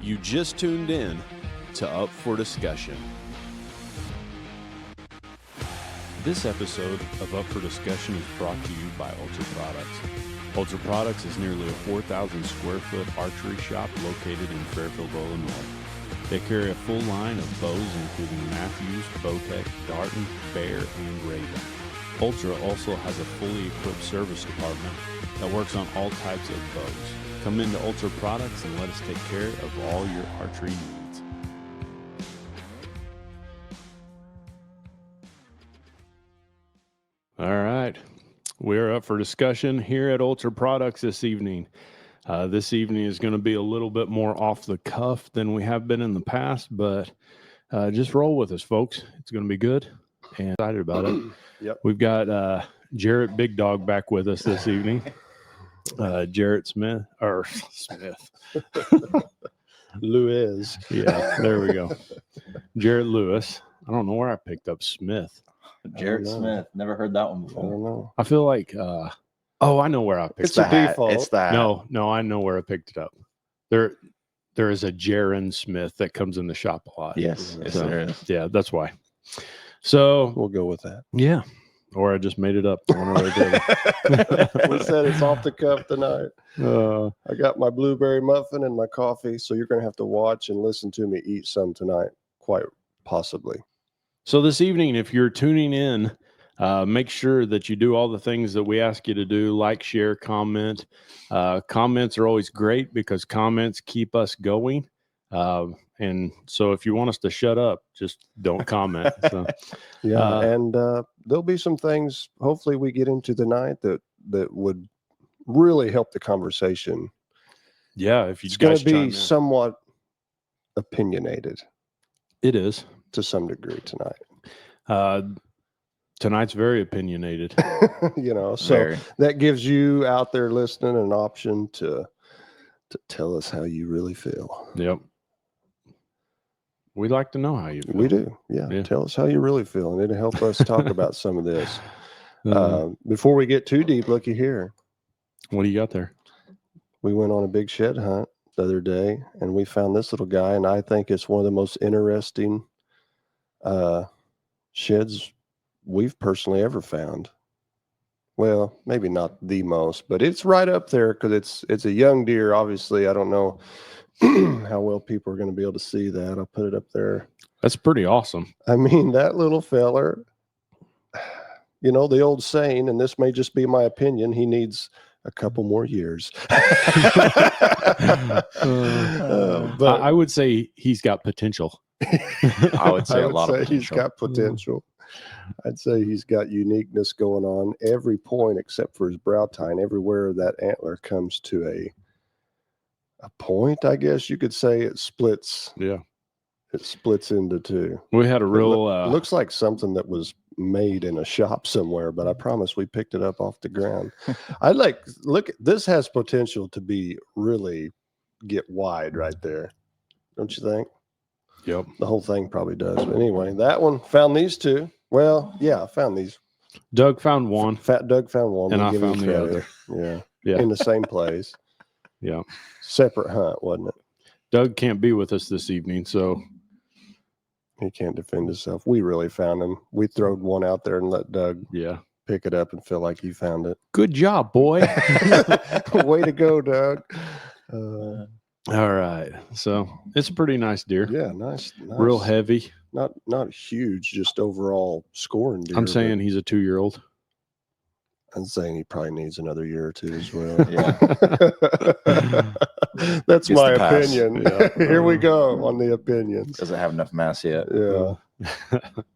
You just tuned in to Up for Discussion. This episode of Up for Discussion is brought to you by Ultra Products. Ultra Products is nearly a 4,000 square foot archery shop located in Fairfield, Illinois. They carry a full line of bows including Matthews, Bowtech, Darton, Bear, and Raven. Ultra also has a fully equipped service department that works on all types of bows. Come into Ultra Products and let us take care of all your archery needs. All right, we're up for discussion here at Ultra Products this evening. This evening is going to be a little bit more off the cuff than we have been in the past, but just roll with us, folks. It's going to be good and excited about it. Yep. We've got Jarrett Big Dog back with us this evening. Jarrett Smith. Lewis. Yeah, there we go. Jarrett Lewis. I don't know where I picked up Smith. Jarrett Smith. Never heard that one I before. don't know. I feel like, I know where I picked It's it a up. default. It's that. No, I know where I picked it up. There is a Jaron Smith that comes in the shop a lot. Yes, So, there is. yeah, that's why. So, We'll go with that. yeah. Or I just made it up. One or the other. We said it's off the cuff tonight. I got my blueberry muffin and my coffee, so you're going to have to watch and listen to me eat some tonight, quite possibly. So this evening, if you're tuning in, make sure that you do all the things that we ask you to do, like, share, comment. Comments are always great because comments keep us going. And so if you want us to shut up, just don't comment. So, Yeah, and there'll be some things, hopefully, we get into tonight that would really help the conversation. yeah, if you It's going guys to be chime in. somewhat opinionated It is. to some degree tonight. Tonight's very opinionated. So Very. that gives you out there listening an option to tell us how you really feel. Yep. We'd like to know how you feel. We do. Yeah. Tell us how you really feel, and it'll help us talk about some of this. Before we get too deep, looky here. What do you got there? We went on a big shed hunt the other day, and we found this little guy, and I think it's one of the most interesting sheds we've personally ever found. Well, maybe not the most, but it's right up there because it's a young deer. Obviously, I don't know how well people are going to be able to see that. I'll put it up there. That's pretty awesome. I mean, that little feller, the old saying, and this may just be my opinion, he needs a couple more years. But I would say he's got potential. I would say a lot of potential. He's got potential. I'd say he's got uniqueness going on every point except for his brow tine. Everywhere that antler comes to a point, I guess you could say, it splits. Yeah. It splits into two. We had a real looks like something that was made in a shop somewhere, but I promise we picked it up off the ground. This has potential to be really get wide right there. Don't you think? Yep. The whole thing probably does. But anyway, that one found these two. Well, yeah, I found these. Doug found one. Fat Doug found one. And We'll I give him found the credit. other. Yeah. Yeah. In the same place. Yeah. Separate hunt, wasn't it? Doug can't be with us this evening, so He can't defend himself. We really found him. We throwed one out there and let Doug pick it up and feel like he found it. good job, boy. Way to go, Doug. All right. So it's a pretty nice deer. Yeah, nice. Real heavy. Not huge, just overall scoring deer. I'm saying he's a 2-year-old. I'm saying he probably needs another year or two as well. Yeah. That's Gets my the pass. opinion. Yeah. Here we go on the opinions. Doesn't have enough mass yet. Yeah.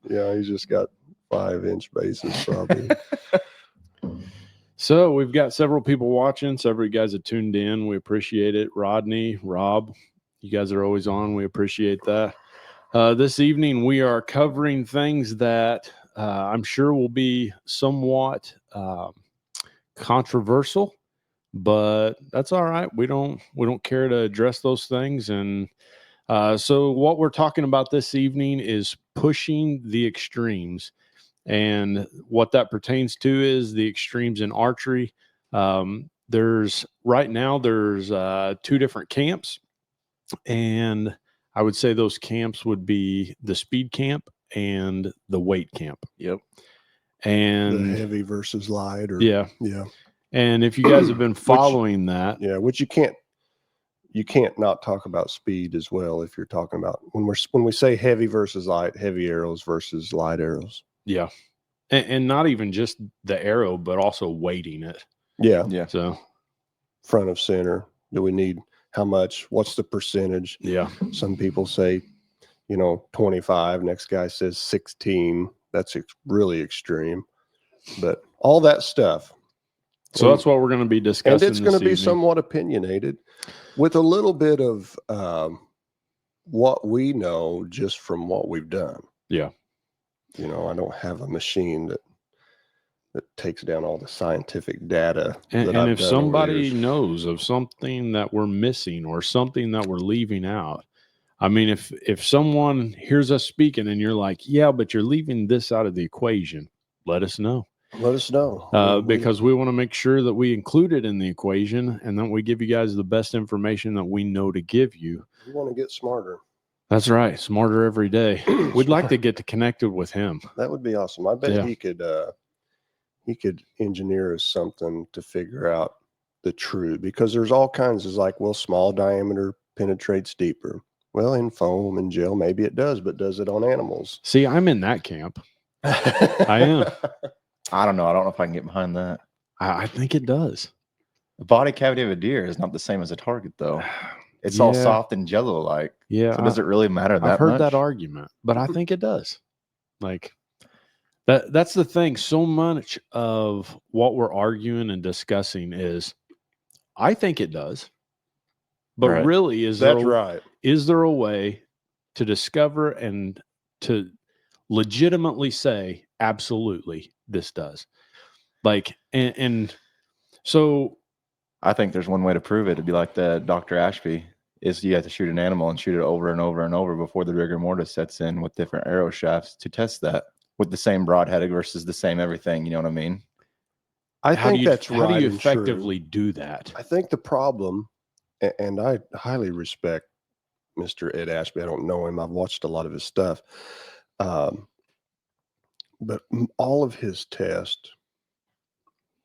Yeah, he's just got 5-inch bases probably. So we've got several people watching. Several guys have tuned in. We appreciate it. Rodney, Rob, you guys are always on. We appreciate that. This evening, we are covering things that I'm sure will be somewhat controversial, but that's all right. We don't care to address those things. And so what we're talking about this evening is pushing the extremes. And what that pertains to is the extremes in archery. There's 2 different camps. And I would say those camps would be the speed camp and the weight camp. Yep. And the heavy versus light, or yeah. yeah. And if you guys have been following that, which you can't not talk about speed as well. If you're talking about when we say heavy versus light, heavy arrows versus light arrows. yeah. And not even just the arrow, but also weighting it. Yeah. Yeah. So front of center. Do we need how much? What's the percentage? yeah. Some people say, 25. Next guy says 16. That's really extreme. But all that stuff. So that's what we're going to be discussing. And it's going to be evening. somewhat opinionated with a little bit of what we know just from what we've done. Yeah. I don't have a machine that takes down all the scientific data. And if somebody knows of something that we're missing or something that we're leaving out, I mean, if someone hears us speaking and you're like, yeah, but you're leaving this out of the equation, let us know. Let us know. Because we want to make sure that we include it in the equation and that we give you guys the best information that we know to give you. We want to get smarter. That's right. Smarter every day. We'd like to get connected with him. That would be awesome. I bet he could engineer us something to figure out the true, because there's all kinds of small diameter penetrates deeper. Well, in foam and gel, maybe it does, but does it on animals? See, I'm in that camp. I am. I don't know. I don't know if I can get behind that. I think it does. The body cavity of a deer is not the same as a target, though. It's all soft and jello-like. Yeah. So does it really matter that much? I've heard that argument, but I think it does. That's the thing. So much of what we're arguing and discussing is, I think it does. But Right. really, is there a way to discover and to legitimately say, absolutely, this does? And so I think there's one way to prove it. It'd be like the Dr. Ashby, is you have to shoot an animal and shoot it over and over and over before the rigor mortis sets in with different arrow shafts to test that with the same broadhead versus the same everything. You know what I mean? I think that's right. How do you effectively do that? I think the problem, and I highly respect Mr. Ed Ashby. I don't know him. I've watched a lot of his stuff. But all of his tests,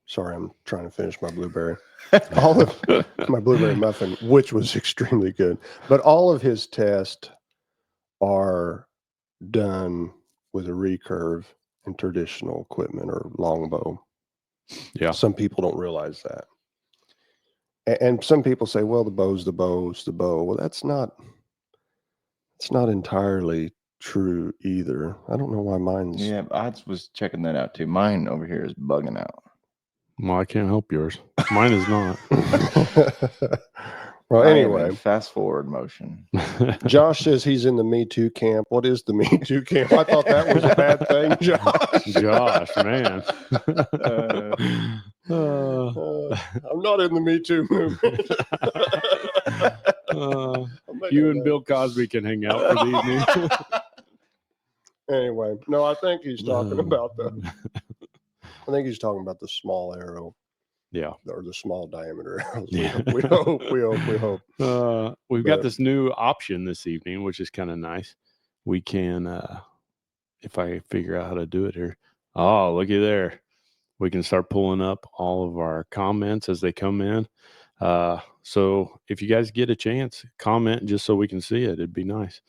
sorry, I'm trying to finish my blueberry. All of my blueberry muffin, which was extremely good. But all of his tests are done with a recurve and traditional equipment or longbow. Yeah. Some people don't realize that. And some people say, well, the bow's the bow's the bow. Well, it's not entirely true either. I don't know why mine's. Yeah, I was checking that out too. Mine over here is bugging out. Well, I can't help yours. Mine is not. Well, anyway, fast forward motion. Josh says he's in the Me Too camp. What is the Me Too camp? I thought that was a bad thing, Josh. Josh, man. I'm not in the Me Too movement. You and Bill Cosby can hang out for the evening. Anyway, no, I think he's talking about the small arrow. Yeah. Or the small diameter arrows. Yeah. We hope. We've got this new option this evening, which is kind of nice. We can, if I figure out how to do it here. Oh, looky there. We can start pulling up all of our comments as they come in. So if you guys get a chance, comment just so we can see it. It'd be nice.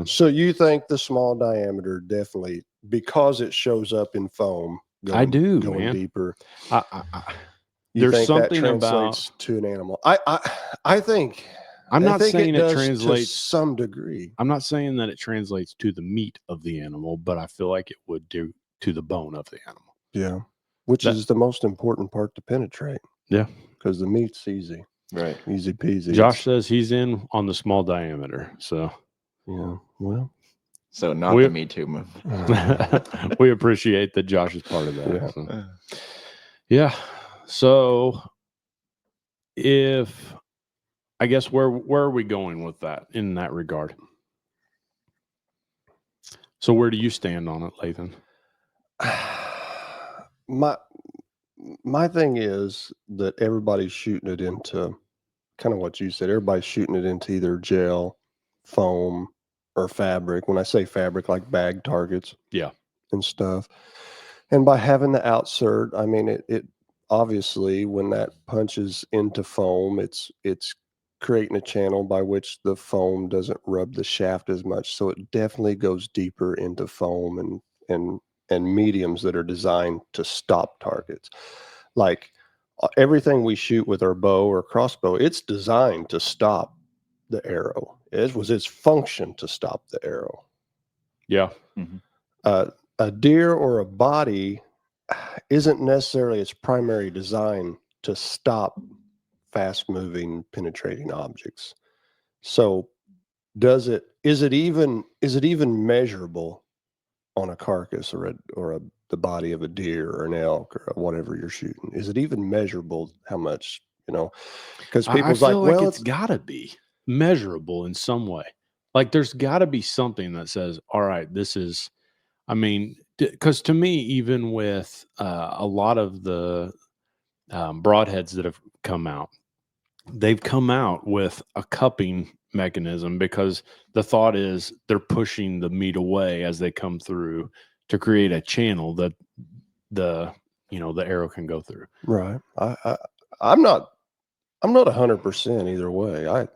So you think the small diameter definitely, because it shows up in foam, I do, going man. deeper. There's something about to an animal. I think I'm not saying it translates to some degree. I'm not saying that it translates to the meat of the animal, but I feel like it would do to the bone of the animal. Yeah. Which is the most important part to penetrate. Yeah. Because the meat's easy. Right. Easy peasy. Josh says he's in on the small diameter. So yeah. Well. So not the Me Too move. We appreciate that Josh is part of that. Yeah. So if I guess where are we going with that in that regard? So where do you stand on it, Lathan? My thing is that everybody's shooting it into kind of what you said. Everybody's shooting it into either gel, foam, or fabric. When I say fabric, like bag targets, Yeah. and stuff. And by having the outsert, I mean it obviously when that punches into foam, it's creating a channel by which the foam doesn't rub the shaft as much. So it definitely goes deeper into foam and mediums that are designed to stop targets. Like everything we shoot with our bow or crossbow, it's designed to stop the arrow. It was its function to stop the arrow. Yeah. A deer or a body isn't necessarily its primary design to stop fast moving penetrating objects. So is it even measurable on a carcass or the body of a deer or an elk or whatever you're shooting? Is it even measurable how much, because people's I feel like, well, it's got to be measurable in some way. Like there's got to be something that says, all right, this is, I mean, because to me, even with a lot of the broadheads that have come out, they've come out with a cupping mechanism because the thought is they're pushing the meat away as they come through to create a channel that the arrow can go through. right. I'm not 100% either way. I'm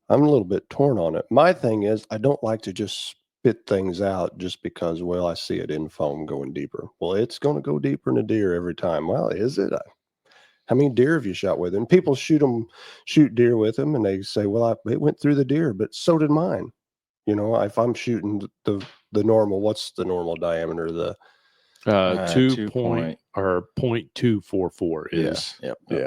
a little bit torn on it. My thing is, I don't like to just spit things out just because, well, I see it in foam going deeper. Well, it's going to go deeper in a deer every time. Well, is it? How many deer have you shot with? And people shoot deer with them, and they say, well, it went through the deer, but so did mine. If I'm shooting the normal, what's the normal diameter? The 2 point or 0.244 is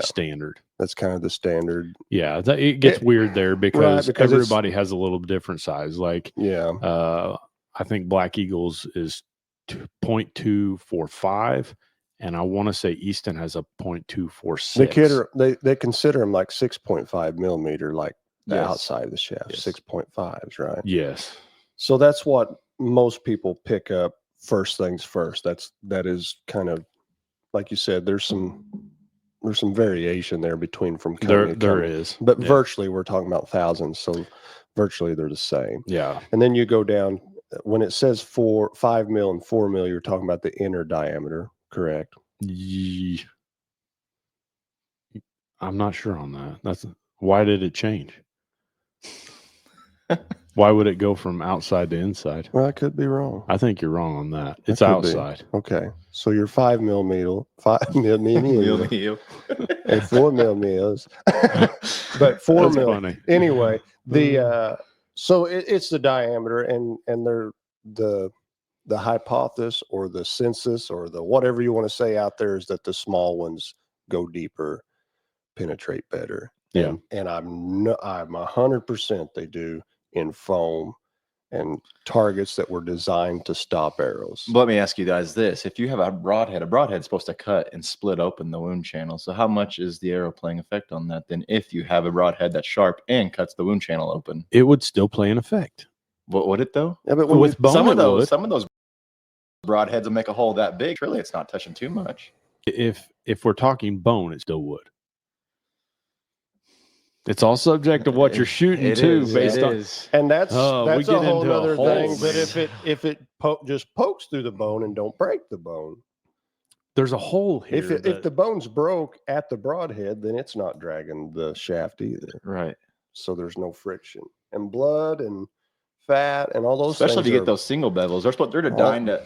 standard. That's kind of the standard. Yeah, it gets weird there because because everybody has a little different size. Like, yeah, I think Black Eagles is 0.245, and I want to say Easton has a 0.246. They consider them like 6.5 millimeter, like the outside of the shaft, 6.5s, right? Yes. So that's what most people pick up first things first. That is kind of like you said. There's some variation there between from county there is, but virtually we're talking about thousands. So virtually they're the same. Yeah. And then you go down when it says 5 mil and 4 mil. You're talking about the inner diameter, correct? I'm not sure on that. Why did it change? Why would it go from outside to inside? Well, I could be wrong. I think you're wrong on that. It's outside. Okay. So you're 5 millimeter, 5 millimeter, and 4 millimeters, but 4 That's mil. Funny. Anyway, so it's the diameter, and they're the hypothesis or the census or the whatever you want to say out there is that the small ones go deeper, penetrate better. Yeah. And I'm 100% they do in foam and targets that were designed to stop arrows. But let me ask you guys this. If you have a broadhead's supposed to cut and split open the wound channel. So how much is the arrow playing effect on that then if you have a broadhead that's sharp and cuts the wound channel open? It would still play an effect. What would it though? Yeah, but with bone, some of those broadheads will make a hole that big. Really, it's not touching too much. If we're talking bone, it still would. It's all subject of what you're shooting too, and that's a whole other thing. But if it just pokes through the bone and don't break the bone, there's a hole here. If the bone's broke at the broadhead, then it's not dragging the shaft either. Right. So there's no friction and blood and fat and all those. Especially if you get those single bevels, they're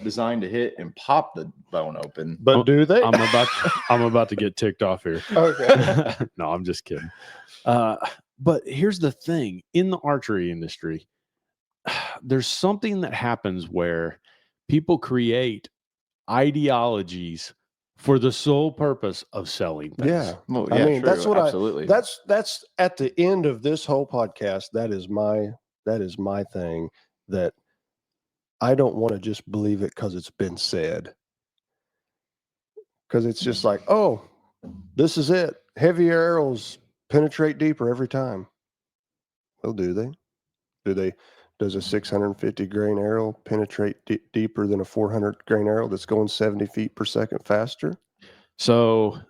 designed to hit and pop the bone open. But do they? I'm about to get ticked off here. Okay. No, I'm just kidding. But here's the thing: in the archery industry, there's something that happens where people create ideologies for the sole purpose of selling things. Yeah. Well, I mean, true. that's what absolutely. That's at the end of this whole podcast. That is my thing, that I don't want to just believe it because it's been said. Because it's just like, oh, this is it. Heavy arrows penetrate deeper every time. Well, do they? Does a 650 grain arrow penetrate deeper than a 400 grain arrow that's going 70 feet per second faster? So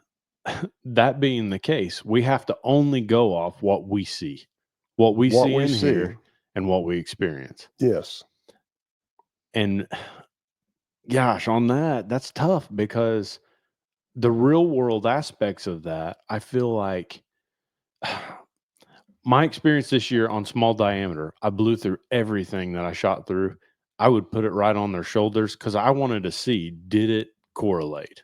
that being the case, we have to only go off what we see, what we see in here, and what we experience. Yes. And gosh, on that's tough because the real world aspects of that, I feel like my experience this year on small diameter, I blew through everything that I shot through. I would put it right on their shoulders because I wanted to see, did it correlate?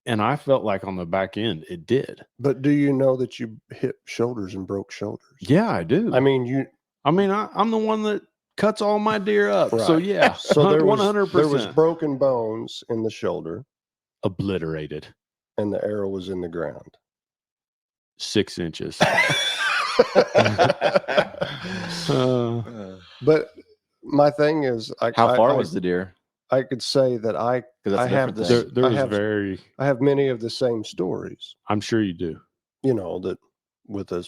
And I felt like on the back end, it did. But do you know that you hit shoulders and broke shoulders? Yeah, I do. I mean, I'm the one that cuts all my deer up. Right. So yeah, so there was 100%. There was broken bones in the shoulder, obliterated, and the arrow was in the ground. 6 inches. But my thing is, how far was the deer? I could say that I have this. I have many of the same stories. I'm sure you do. You know, that with a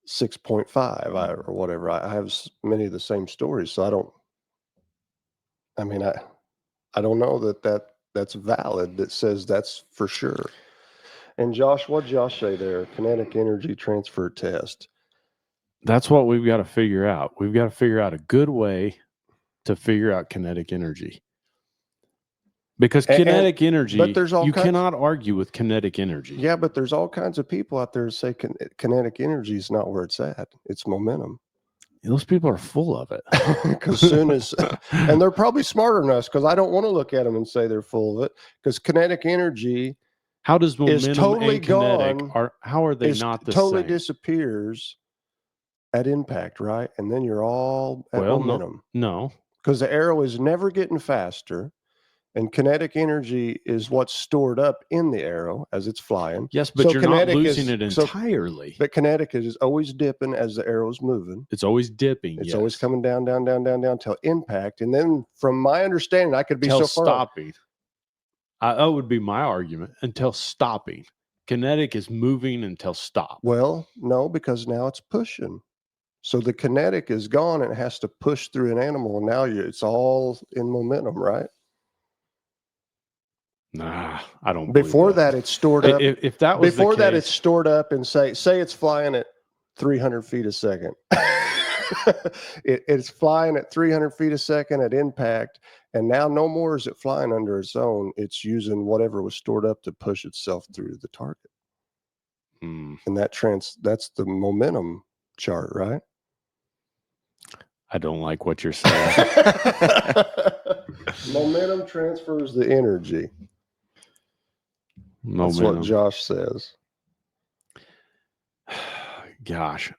6.5 or whatever, I have many of the same stories. So I don't know that's valid. That says that's for sure. And Josh, what'd Josh say there? Kinetic energy transfer test. That's what we've got to figure out. We've got to figure out a good way to figure out kinetic energy. Because kinetic energy, but there's you cannot argue with kinetic energy. Yeah, but there's all kinds of people out there that say kinetic energy is not where it's at. It's momentum. Those people are full of it. Because soon as, and they're probably smarter than us, because I don't want to look at them and say they're full of it. Because kinetic energy, how does momentum is totally and kinetic gone? How are they not the totally same? Disappears at impact, right? And then you're all at momentum. No, because the arrow is never getting faster. And kinetic energy is what's stored up in the arrow as it's flying. Yes, but you're not losing it entirely. But kinetic is always dipping as the arrow's moving. It's always dipping. It's always coming down, down, down, down, down till impact. And then from my understanding, I could be so far stopping. That would be my argument. Until stopping. Kinetic is moving until stop. Well, no, because now it's pushing. So the kinetic is gone and it has to push through an animal. And now it's all in momentum, right? Nah, I don't. Before that, it's stored up. If that was before the that, case, it's stored up and say it's flying at 300 feet a second. It's flying at 300 feet a second at impact, and now no more is it flying under its own. It's using whatever was stored up to push itself through the target. And that's the momentum chart, right? I don't like what you're saying. Momentum transfers the energy. That's what Josh says. Gosh,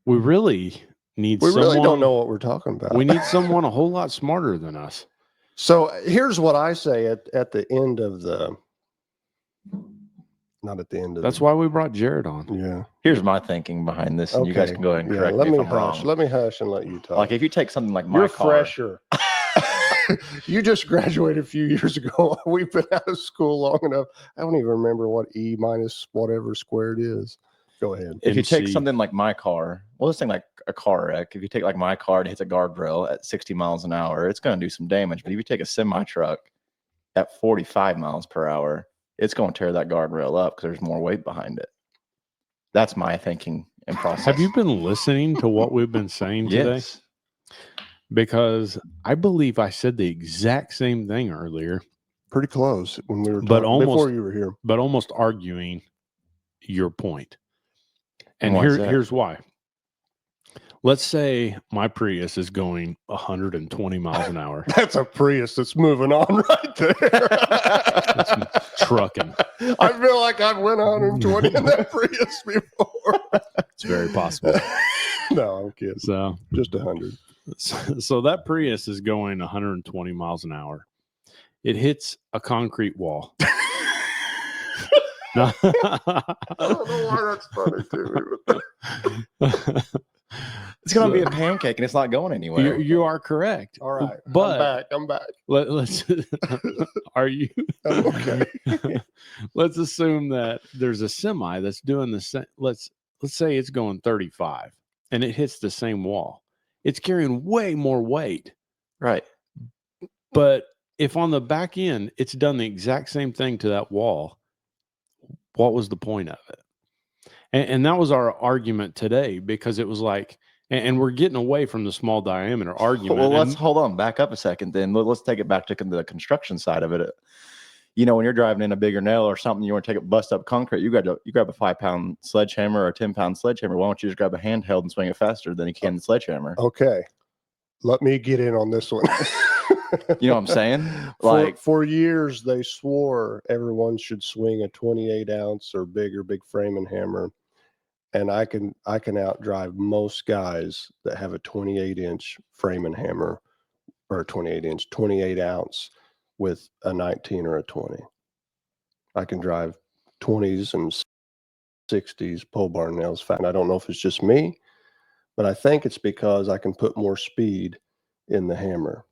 we really need we really don't know what we're talking about. We need someone a whole lot smarter than us. So here's what I say at the end of not at the end of that's why we brought Jared on. Yeah. Here's my thinking behind this, and you guys can go ahead and correct me if I'm wrong. Let me hush and let you talk. Like if you take something like my You're car. Fresher. You just graduated a few years ago. We've been out of school long enough. I don't even remember what E minus whatever squared is. Go ahead. If you take something like my car, well, let's think like a car wreck. If you take like my car and hits a guardrail at 60 miles an hour, it's going to do some damage. But if you take a semi truck at 45 miles per hour, it's going to tear that guardrail up because there's more weight behind it. That's my thinking and process. Have you been listening to what we've been saying today? Yes. Because I believe I said the exact same thing earlier. Pretty close when we were talking, before you were here. But almost arguing your point. And here's why. Let's say my Prius is going 120 miles an hour. That's a Prius that's moving on right there. It's trucking. I feel like I've went 120 in that Prius before. It's very possible. No, I'm kidding. So just 100. So that Prius is going 120 miles an hour. It hits a concrete wall. I don't know why that's funny to me. It's going to be a pancake and it's not going anywhere. You are correct. All right. But I'm back. Let's are you? I'm okay. Let's assume that there's a semi that's doing the same. Let's say it's going 35 and it hits the same wall. It's carrying way more weight. Right. But if on the back end, it's done the exact same thing to that wall, what was the point of it? And that was our argument today, because it was like, and we're getting away from the small diameter argument. Well, let's and, hold on, back up a second. Then let's take it back to the construction side of it. You know, when you're driving in a bigger nail or something, you want to bust up concrete. You grab a 5-pound sledgehammer or a 10-pound sledgehammer. Why don't you just grab a handheld and swing it faster than you can the sledgehammer? Okay, let me get in on this one. You know what I'm saying? For years, they swore everyone should swing a 28-ounce or bigger big framing hammer, and I can outdrive most guys that have a 28-inch framing hammer, or a 28-ounce with a 19 or a 20. I can drive 20s and 60s pole barn nails fast. And I don't know if it's just me, but I think it's because I can put more speed in the hammer.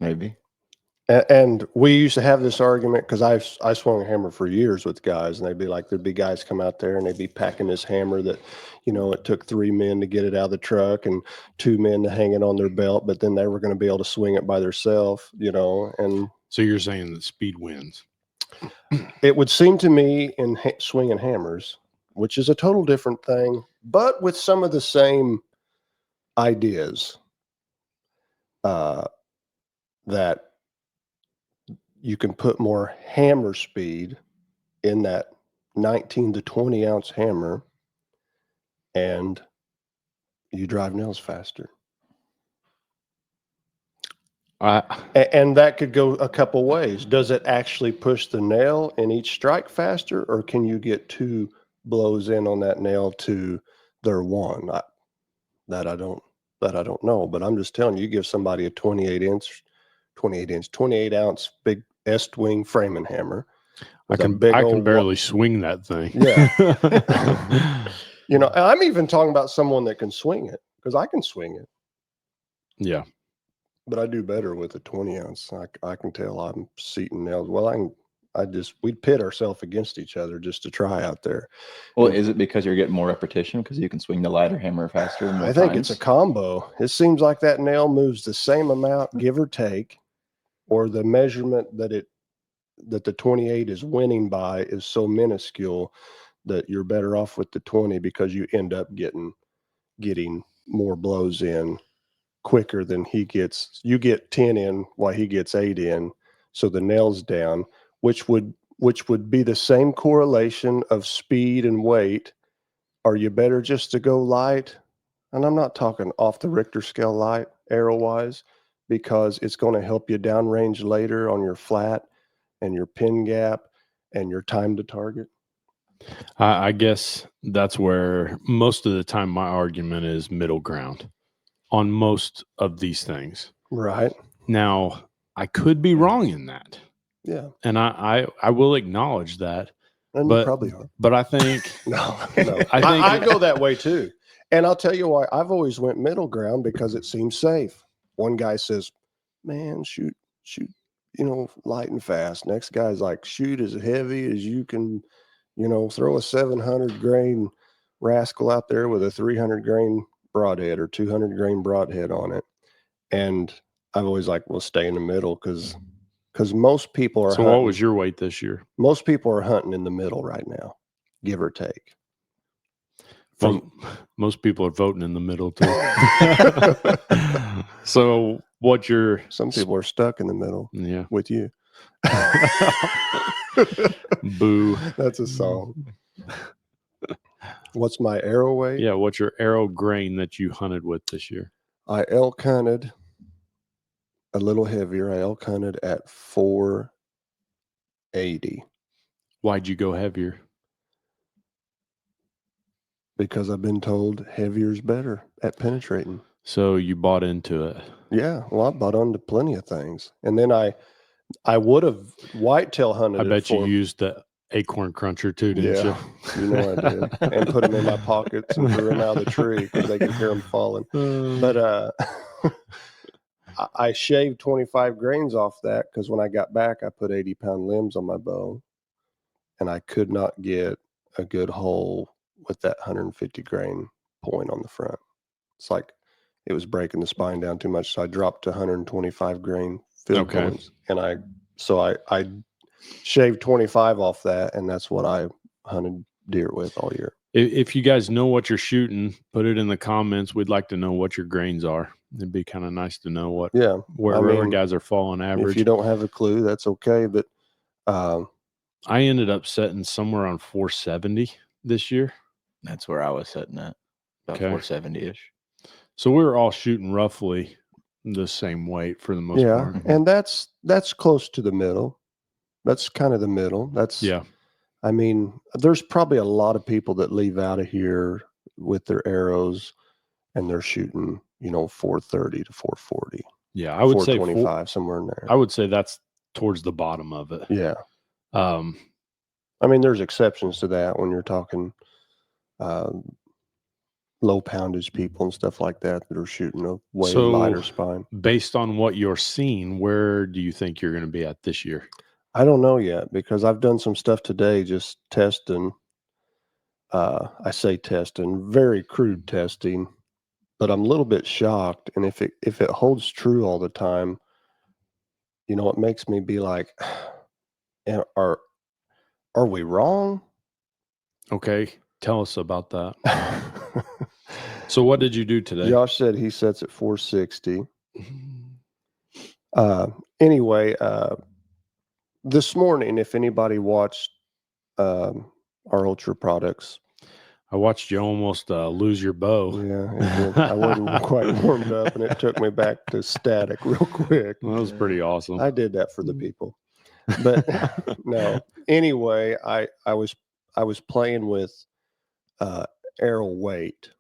Maybe. And we used to have this argument, because I swung a hammer for years with guys, and they'd be like, there'd be guys come out there and they'd be packing this hammer that, you know, it took 3 men to get it out of the truck and 2 men to hang it on their belt, but then they were going to be able to swing it by themselves, you know. And so you're saying that speed wins? It would seem to me in swinging hammers, which is a total different thing, but with some of the same ideas, that you can put more hammer speed in that 19 to 20 ounce hammer, and you drive nails faster. And that could go a couple ways. Does it actually push the nail in each strike faster, or can you get 2 blows in on that nail to their 1? That I don't know, but I'm just telling you, you give somebody a 28 ounce big Est-wing framing hammer. I can barely swing that thing. Yeah. You know, I'm even talking about someone that can swing it, because I can swing it. Yeah. But I do better with a 20 ounce. I can tell I'm seating nails. Well, we'd pit ourselves against each other just to try out there. Well, is it because you're getting more repetition because you can swing the lighter hammer faster? I think it's a combo. It seems like that nail moves the same amount, give or take, or the measurement that the 28 is winning by is so minuscule that you're better off with the 20, because you end up getting more blows in quicker than he gets. You get 10 in while he gets 8 in, so the nail's down, which would be the same correlation of speed and weight. Are you better just to go light? And I'm not talking off the Richter scale light arrow wise, because it's going to help you downrange later on your flat and your pin gap and your time to target. I guess that's where most of the time my argument is middle ground on most of these things. Right. Now, I could be wrong in that. Yeah. And I will acknowledge that. And you probably are. But I think no. I go that way too. And I'll tell you why. I've always went middle ground, because it seems safe. One guy says, man, shoot, you know, light and fast. Next guy's like, shoot as heavy as you can, you know, throw a 700 grain rascal out there with a 300 grain broadhead or 200 grain broadhead on it. And I've always like, well, stay in the middle, because most people are. So hunting. What was your weight this year? Most people are hunting in the middle right now, give or take. Most people are voting in the middle too. So some people are stuck in the middle. Yeah. With you. Boo. That's a song. What's my arrow weight? Yeah. What's your arrow grain that you hunted with this year? I elk hunted a little heavier. I elk hunted at 480. Why'd you go heavier? Because I've been told heavier is better at penetrating. So you bought into it. Yeah. Well, I bought onto plenty of things. And then I would have whitetail hunted. I bet you used the acorn cruncher too, didn't you? You know I did. And put them in my pockets and threw them out of the tree because they could hear them falling. But I shaved 25 grains off that, because when I got back, I put 80-pound limbs on my bow, and I could not get a good hole with that 150 grain point on the front. It's like it was breaking the spine down too much. So I dropped to 125 grain field points. And I shave 25 off that, and that's what I hunted deer with all year. If you guys know what you're shooting, put it in the comments. We'd like to know what your grains are. It'd be kind of nice to know what where guys are falling average. If you don't have a clue, that's okay. But I ended up setting somewhere on 470 this year. That's where I was setting at, about 470-ish. So we were all shooting roughly the same weight for the most part. And that's close to the middle. That's kind of the middle. That's I mean, there's probably a lot of people that leave out of here with their arrows and they're shooting, 430 to 440. Yeah, I would say 425, somewhere in there. I would say that's towards the bottom of it. Yeah. I mean, there's exceptions to that when you're talking low poundage people and stuff like that are shooting a way lighter spine. Based on what you're seeing, where do you think you're going to be at this year? I don't know yet because I've done some stuff today just testing. I say testing, very crude testing, but I'm a little bit shocked. And if it holds true all the time, it makes me be like, are we wrong? Okay, tell us about that. So what did you do today? Josh said he sets at 460. Anyway, this morning, if anybody watched our Ultra products, I watched you almost lose your bow. Yeah, I wasn't quite warmed up, and it took me back to static real quick. Well, that was pretty awesome. I did that for the people, but no. Anyway, I was playing with arrow weight,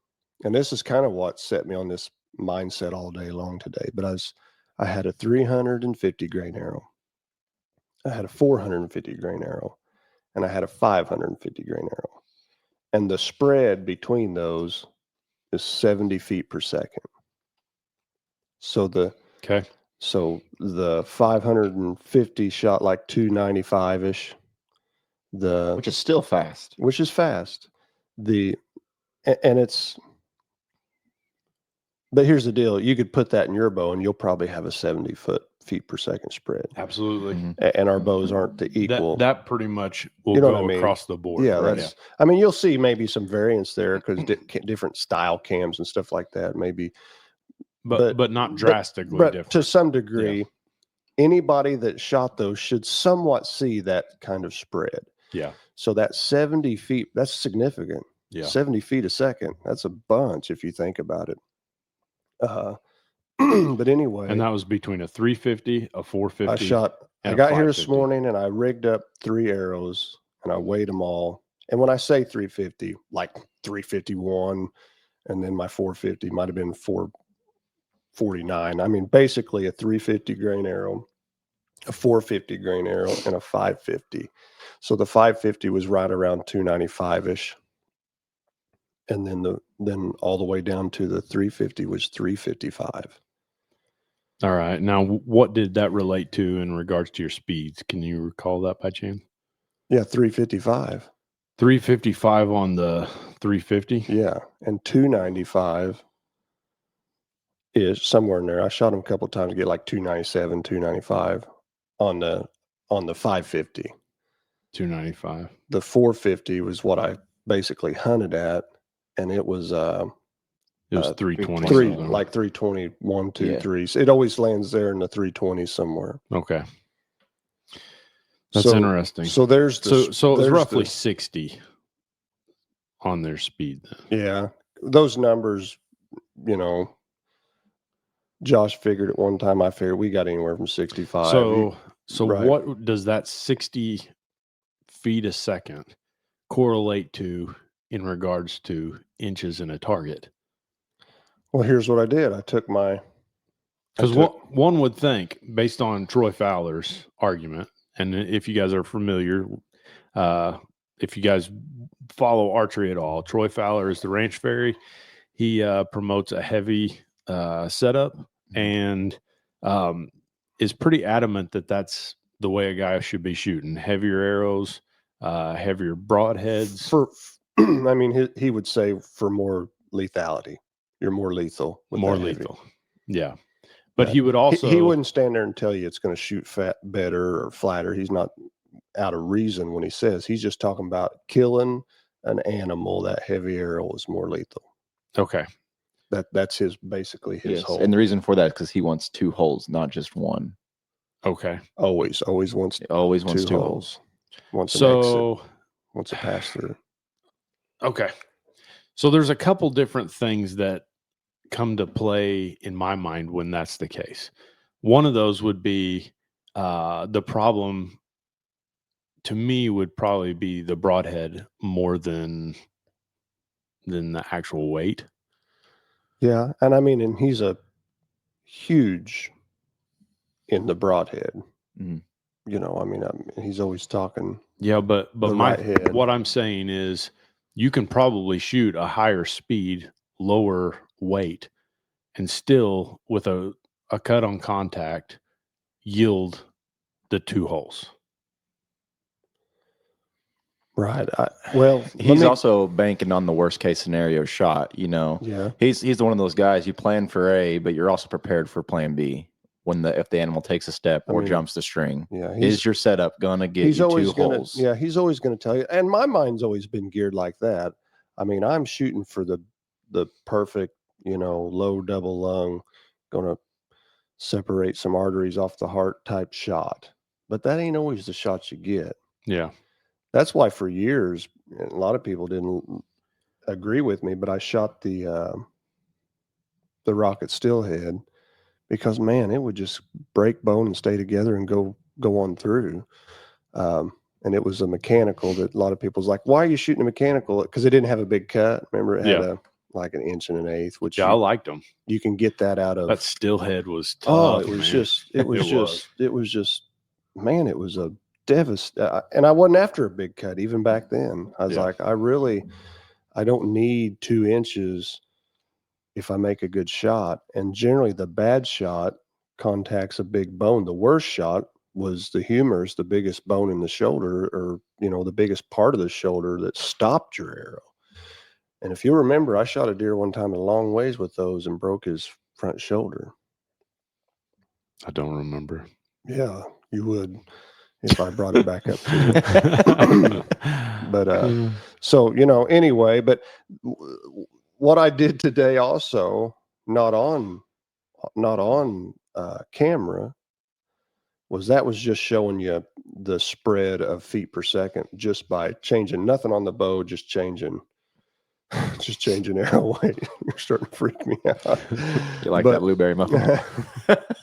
and this is kind of what set me on this mindset all day long today. But I had a 350 grain arrow, I had a 450 grain arrow, and I had a 550 grain arrow. And the spread between those is 70 feet per second. So the 550 shot like 295-ish. Which is still fast. Which is fast. But here's the deal. You could put that in your bow and you'll probably have a 70 feet per second spread. Absolutely. And our bows aren't the equal. That pretty much will go across the board. Yeah, right? I mean, you'll see maybe some variance there because different style cams and stuff like that, maybe. But not drastically different. To some degree, anybody that shot those should somewhat see that kind of spread. Yeah. So that 70 feet, that's significant. Yeah. 70 feet a second. That's a bunch if you think about it. But anyway. And that was between a 350, a 450. I got here this morning and I rigged up 3 arrows and I weighed them all. And when I say 350, like 351, and then my 450 might have been 449. I mean, basically a 350 grain arrow, a 450 grain arrow, and a 550. So the 550 was right around 295-ish. And then all the way down to the 350 was 355. All right. Now, what did that relate to in regards to your speeds? Can you recall that by chance? Yeah, 355. 355 on the 350? Yeah, and 295 is somewhere in there. I shot them a couple of times to get like 297, 295 on the 550. 295. The 450 was what I basically hunted at, and it was 320. Like 321, 2, 3. So it always lands there in the 320s somewhere. Okay. That's interesting. So there's so it was roughly 60 on their speed then. Yeah. Those numbers, Josh figured at one time, I figured we got anywhere from 65. So what does that 60 feet a second correlate to in regards to inches in a target? Well, here's what I did. I took my... Because one would think, based on Troy Fowler's argument, and if you guys are familiar, if you guys follow archery at all, Troy Fowler is the ranch fairy. He promotes a heavy setup and is pretty adamant that that's the way a guy should be shooting. Heavier arrows, heavier broadheads. I mean, he would say for more lethality. You're more lethal. More lethal. Yeah. But he would also... He wouldn't stand there and tell you it's going to shoot better or flatter. He's not out of reason when he says he's just talking about killing an animal. That heavy arrow is more lethal. Okay. That's basically his whole. And the reason for that is because he wants 2 holes, not just one. Okay. Always wants Two holes. Wants an So exit, wants a pass through. okay. So there's a couple different things that come to play in my mind when that's the case. One of those would be the problem to me would probably be the broadhead more than the actual weight. Yeah, and I mean, and he's a huge in the broadhead. Mhm. You know, I mean, he's always talking. Yeah, but the right head. what I'm saying is you can probably shoot a higher speed, lower weight, and still with a cut on contact yield the 2 holes. Right. Well, he's also banking on the worst case scenario shot. You know, Yeah. He's one of those guys. You plan for A, but you're also prepared for plan B when if the animal takes a step or jumps the string. Yeah. Is your setup gonna get you 2 holes? Yeah, he's always going to tell you. And my mind's always been geared like that. I mean, I'm shooting for the perfect, you know, low double lung, going to separate some arteries off the heart type shot. But that ain't always the shot you get. Yeah. That's why for years, a lot of people didn't agree with me, but I shot the rocket stillhead because, man, it would just break bone and stay together and go on through. And it was a mechanical that a lot of people's like, why are you shooting a mechanical? Because it didn't have a big cut. Remember, it had like 1 1/8 inch, which I liked them. You can get that out of that stillhead was tough. Oh, it was man. it was just, man, it was a and I wasn't after a big cut even back then. I was like, I don't need 2 inches if I make a good shot. And generally the bad shot contacts a big bone. The worst shot was the humors, the biggest bone in the shoulder, or, you know, the biggest part of the shoulder that stopped your arrow. And if you remember, I shot a deer one time a long ways with those and broke his front shoulder. I don't remember. Yeah, you would if I brought it back up to you. But so, you know, anyway, but what I did today also, not on camera, was just showing you the spread of feet per second just by changing nothing on the bow, just changing arrow weight. You're starting to freak me out. You like that blueberry muffin?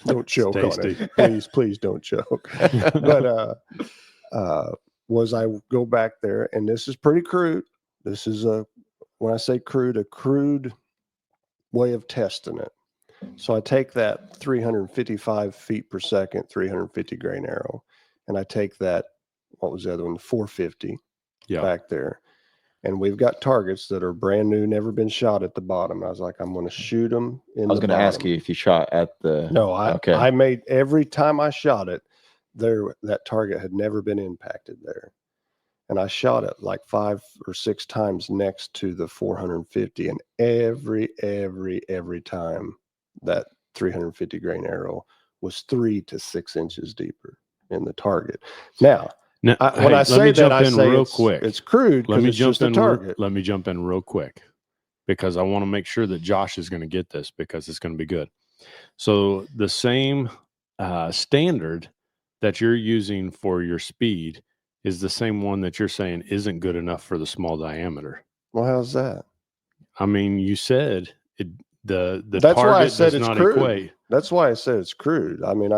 Don't choke on it. Please don't choke. But was I go back there, and this is pretty crude. This is when I say crude, a crude way of testing it. So I take that 355 feet per second, 350 grain arrow, and I take that, what was the other one? 450 back there. And we've got targets that are brand new, never been shot at the bottom. I was like, I'm going to shoot them in the bottom. I was going to ask you if you shot at the... No, I made, every time I shot it, that target had never been impacted there. And I shot it like 5 or 6 times next to the 450. And every time that 350 grain arrow was 3 to 6 inches deeper in the target. Now, when I say that, I say it's crude because it's just a target. Let me jump in real quick because I want to make sure that Josh is going to get this because it's going to be good. So the same standard that you're using for your speed is the same one that you're saying isn't good enough for the small diameter. Well, how's that? I mean, you said it. The That's target why I said does it's not crude. Equate. That's why I said it's crude. I mean,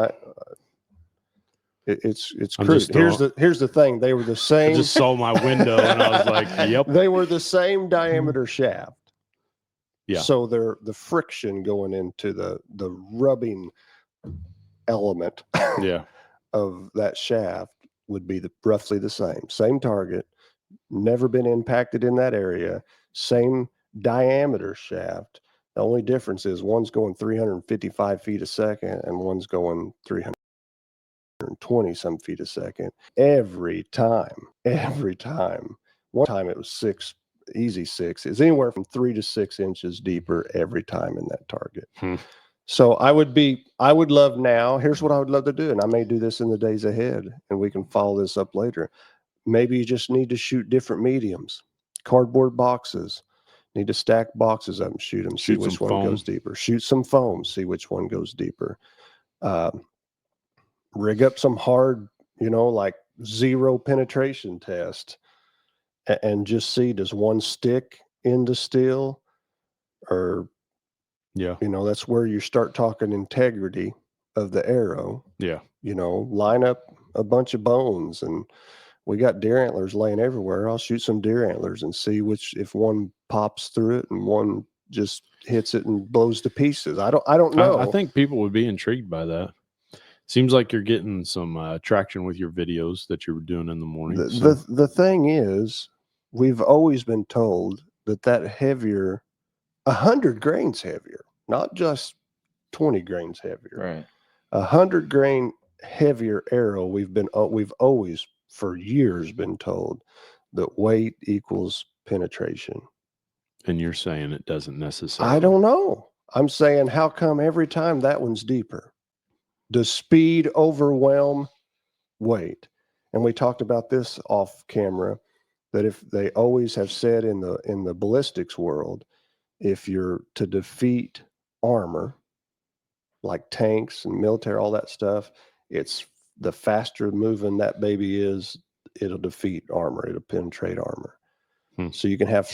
it's crude. Here's the thing. They were the same. I just saw my window and I was like, "Yep." They were the same diameter shaft. Yeah. So the friction going into the rubbing element of that shaft would be roughly the same target, never been impacted in that area, same diameter shaft. The only difference is one's going 355 feet a second and one's going 320 some feet a second. Every time. One time it was 6, easy 6. It's anywhere from 3 to 6 inches deeper every time in that target. So I would love now, here's what I would love to do, and I may do this in the days ahead, and we can follow this up later. Maybe you just need to shoot different mediums, cardboard boxes. Need to stack boxes up and shoot them, see Shoot which some one foam. goes deeper. Shoot some foam, see which one goes deeper. Rig up some hard, like zero penetration test, and just see, does one stick into steel, or Yeah. that's where you start talking integrity of the arrow. Yeah. Line up a bunch of bones, and we got deer antlers laying everywhere. I'll shoot some deer antlers and see if one pops through it and one just hits it and blows to pieces. I don't know. I think people would be intrigued by that. Seems like you're getting some traction with your videos that you were doing in the morning. The thing is, we've always been told that heavier, 100 grains heavier, not just 20 grains heavier. Right. 100 grain heavier arrow. We've always for years been told that weight equals penetration. And you're saying it doesn't necessarily. I don't know. I'm saying, how come every time that one's deeper? Does speed overwhelm weight? And we talked about this off camera, that if they always have said in the ballistics world, if you're to defeat armor, like tanks and military, all that stuff, it's the faster moving that baby is, it'll defeat armor, it'll penetrate armor. So you can have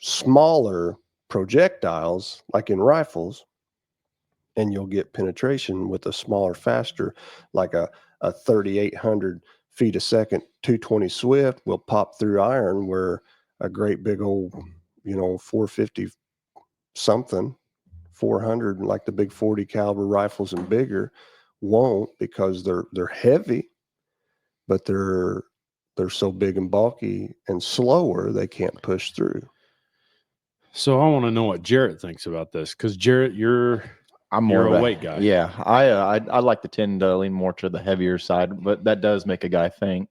smaller projectiles like in rifles, and you'll get penetration with a smaller, faster, like a 3,800 feet a second 220 Swift will pop through iron, where a great big old 450 something, 400, like the big 40 caliber rifles and bigger, won't, because they're heavy, but they're so big and bulky and slower, they can't push through. So I want to know what Jarrett thinks about this, because Jarrett, you're more a weight guy. Yeah, I like to tend to lean more to the heavier side, but that does make a guy think.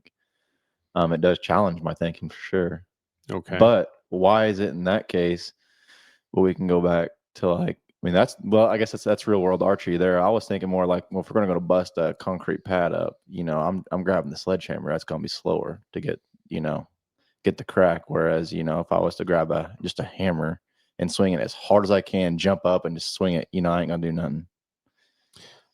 It does challenge my thinking for sure. Okay. But why is it in that case? Well, we can go back to I guess that's real world archery there. I was thinking more like, well, if we're going to go to bust a concrete pad up, I'm grabbing the sledgehammer. That's going to be slower to get the crack. Whereas, if I was to grab just a hammer and swing it as hard as I can, jump up and just swing it, I ain't going to do nothing.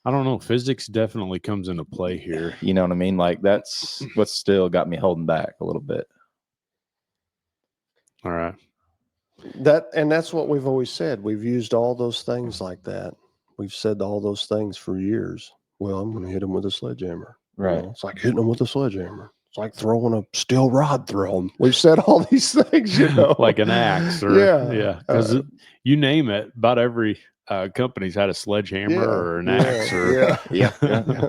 I don't know. Physics definitely comes into play here. You know what I mean? Like, that's what's still got me holding back a little bit. All right. That's what we've always said. We've used all those things like that. We've said all those things for years. Well, I'm going to hit them with a sledgehammer. Right. It's like hitting them with a sledgehammer. It's like throwing a steel rod through them. We've said all these things, like an axe, or yeah. Because you name it, about every company's had a sledgehammer or an axe, or yeah.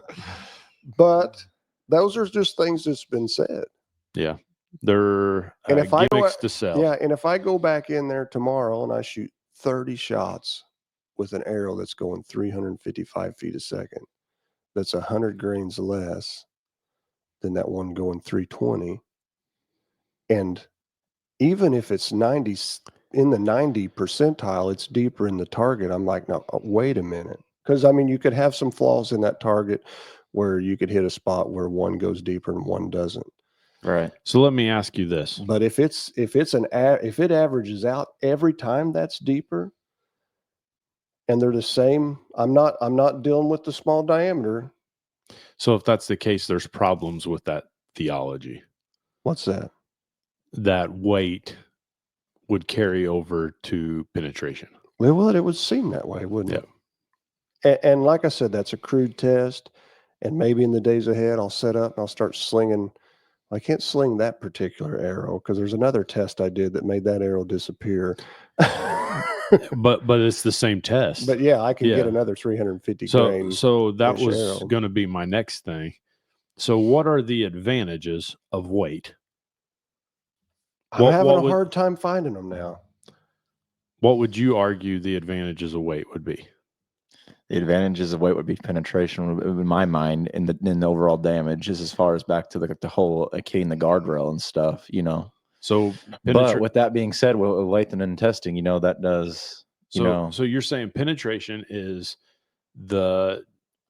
But those are just things that's been said. Yeah. They're and if gimmicks to sell. Yeah, and if I go back in there tomorrow and I shoot 30 shots with an arrow that's going 355 feet a second, that's 100 grains less than that one going 320. And even if it's 90 in the 90 percentile, it's deeper in the target. I'm like, no, wait a minute. Because you could have some flaws in that target where you could hit a spot where one goes deeper and one doesn't. Right. So let me ask you this. But if it averages out every time that's deeper, and they're the same, I'm not dealing with the small diameter. So if that's the case, there's problems with that theology. What's that? That weight would carry over to penetration. Well, it would seem that way, wouldn't it? And like I said, that's a crude test. And maybe in the days ahead, I'll set up and I'll start slinging. I can't sling that particular arrow because there's another test I did that made that arrow disappear. but it's the same test. But yeah, I can get another 350 grain. So that was going to be my next thing. So what are the advantages of weight? I'm having a hard time finding them now. What would you argue the advantages of weight would be? The advantages of weight would be penetration, in my mind, in the overall damage, is as far as back to the whole hitting the guardrail and stuff, So, but with that being said, with Lathan and testing, that does, So you're saying penetration is the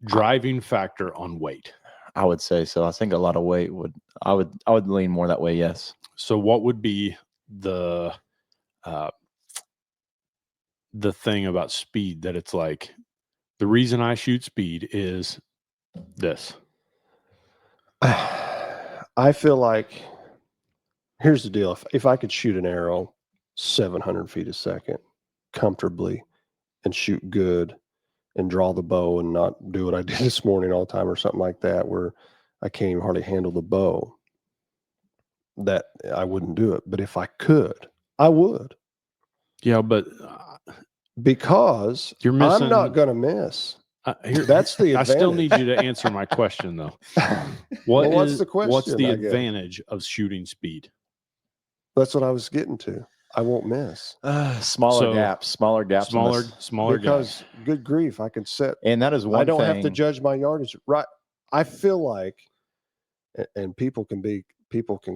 driving factor on weight? I would say so. I think a lot of weight I would lean more that way. Yes. So what would be the thing about speed that it's like, the reason I shoot speed is this? I feel like, here's the deal. If I could shoot an arrow 700 feet a second comfortably and shoot good and draw the bow and not do what I did this morning all the time or something like that, where I can't even hardly handle the bow, that I wouldn't do it. But if I could, I would. Yeah, but because you're missing. I'm not going to miss. That's the advantage. I still need you to answer my question, though. What's the question? What's the advantage of shooting speed? That's what I was getting to. I won't miss. Smaller gaps. Smaller because gaps. Good grief, I can set. And that is one. I don't have to judge my yardage. Right. I feel like, and people can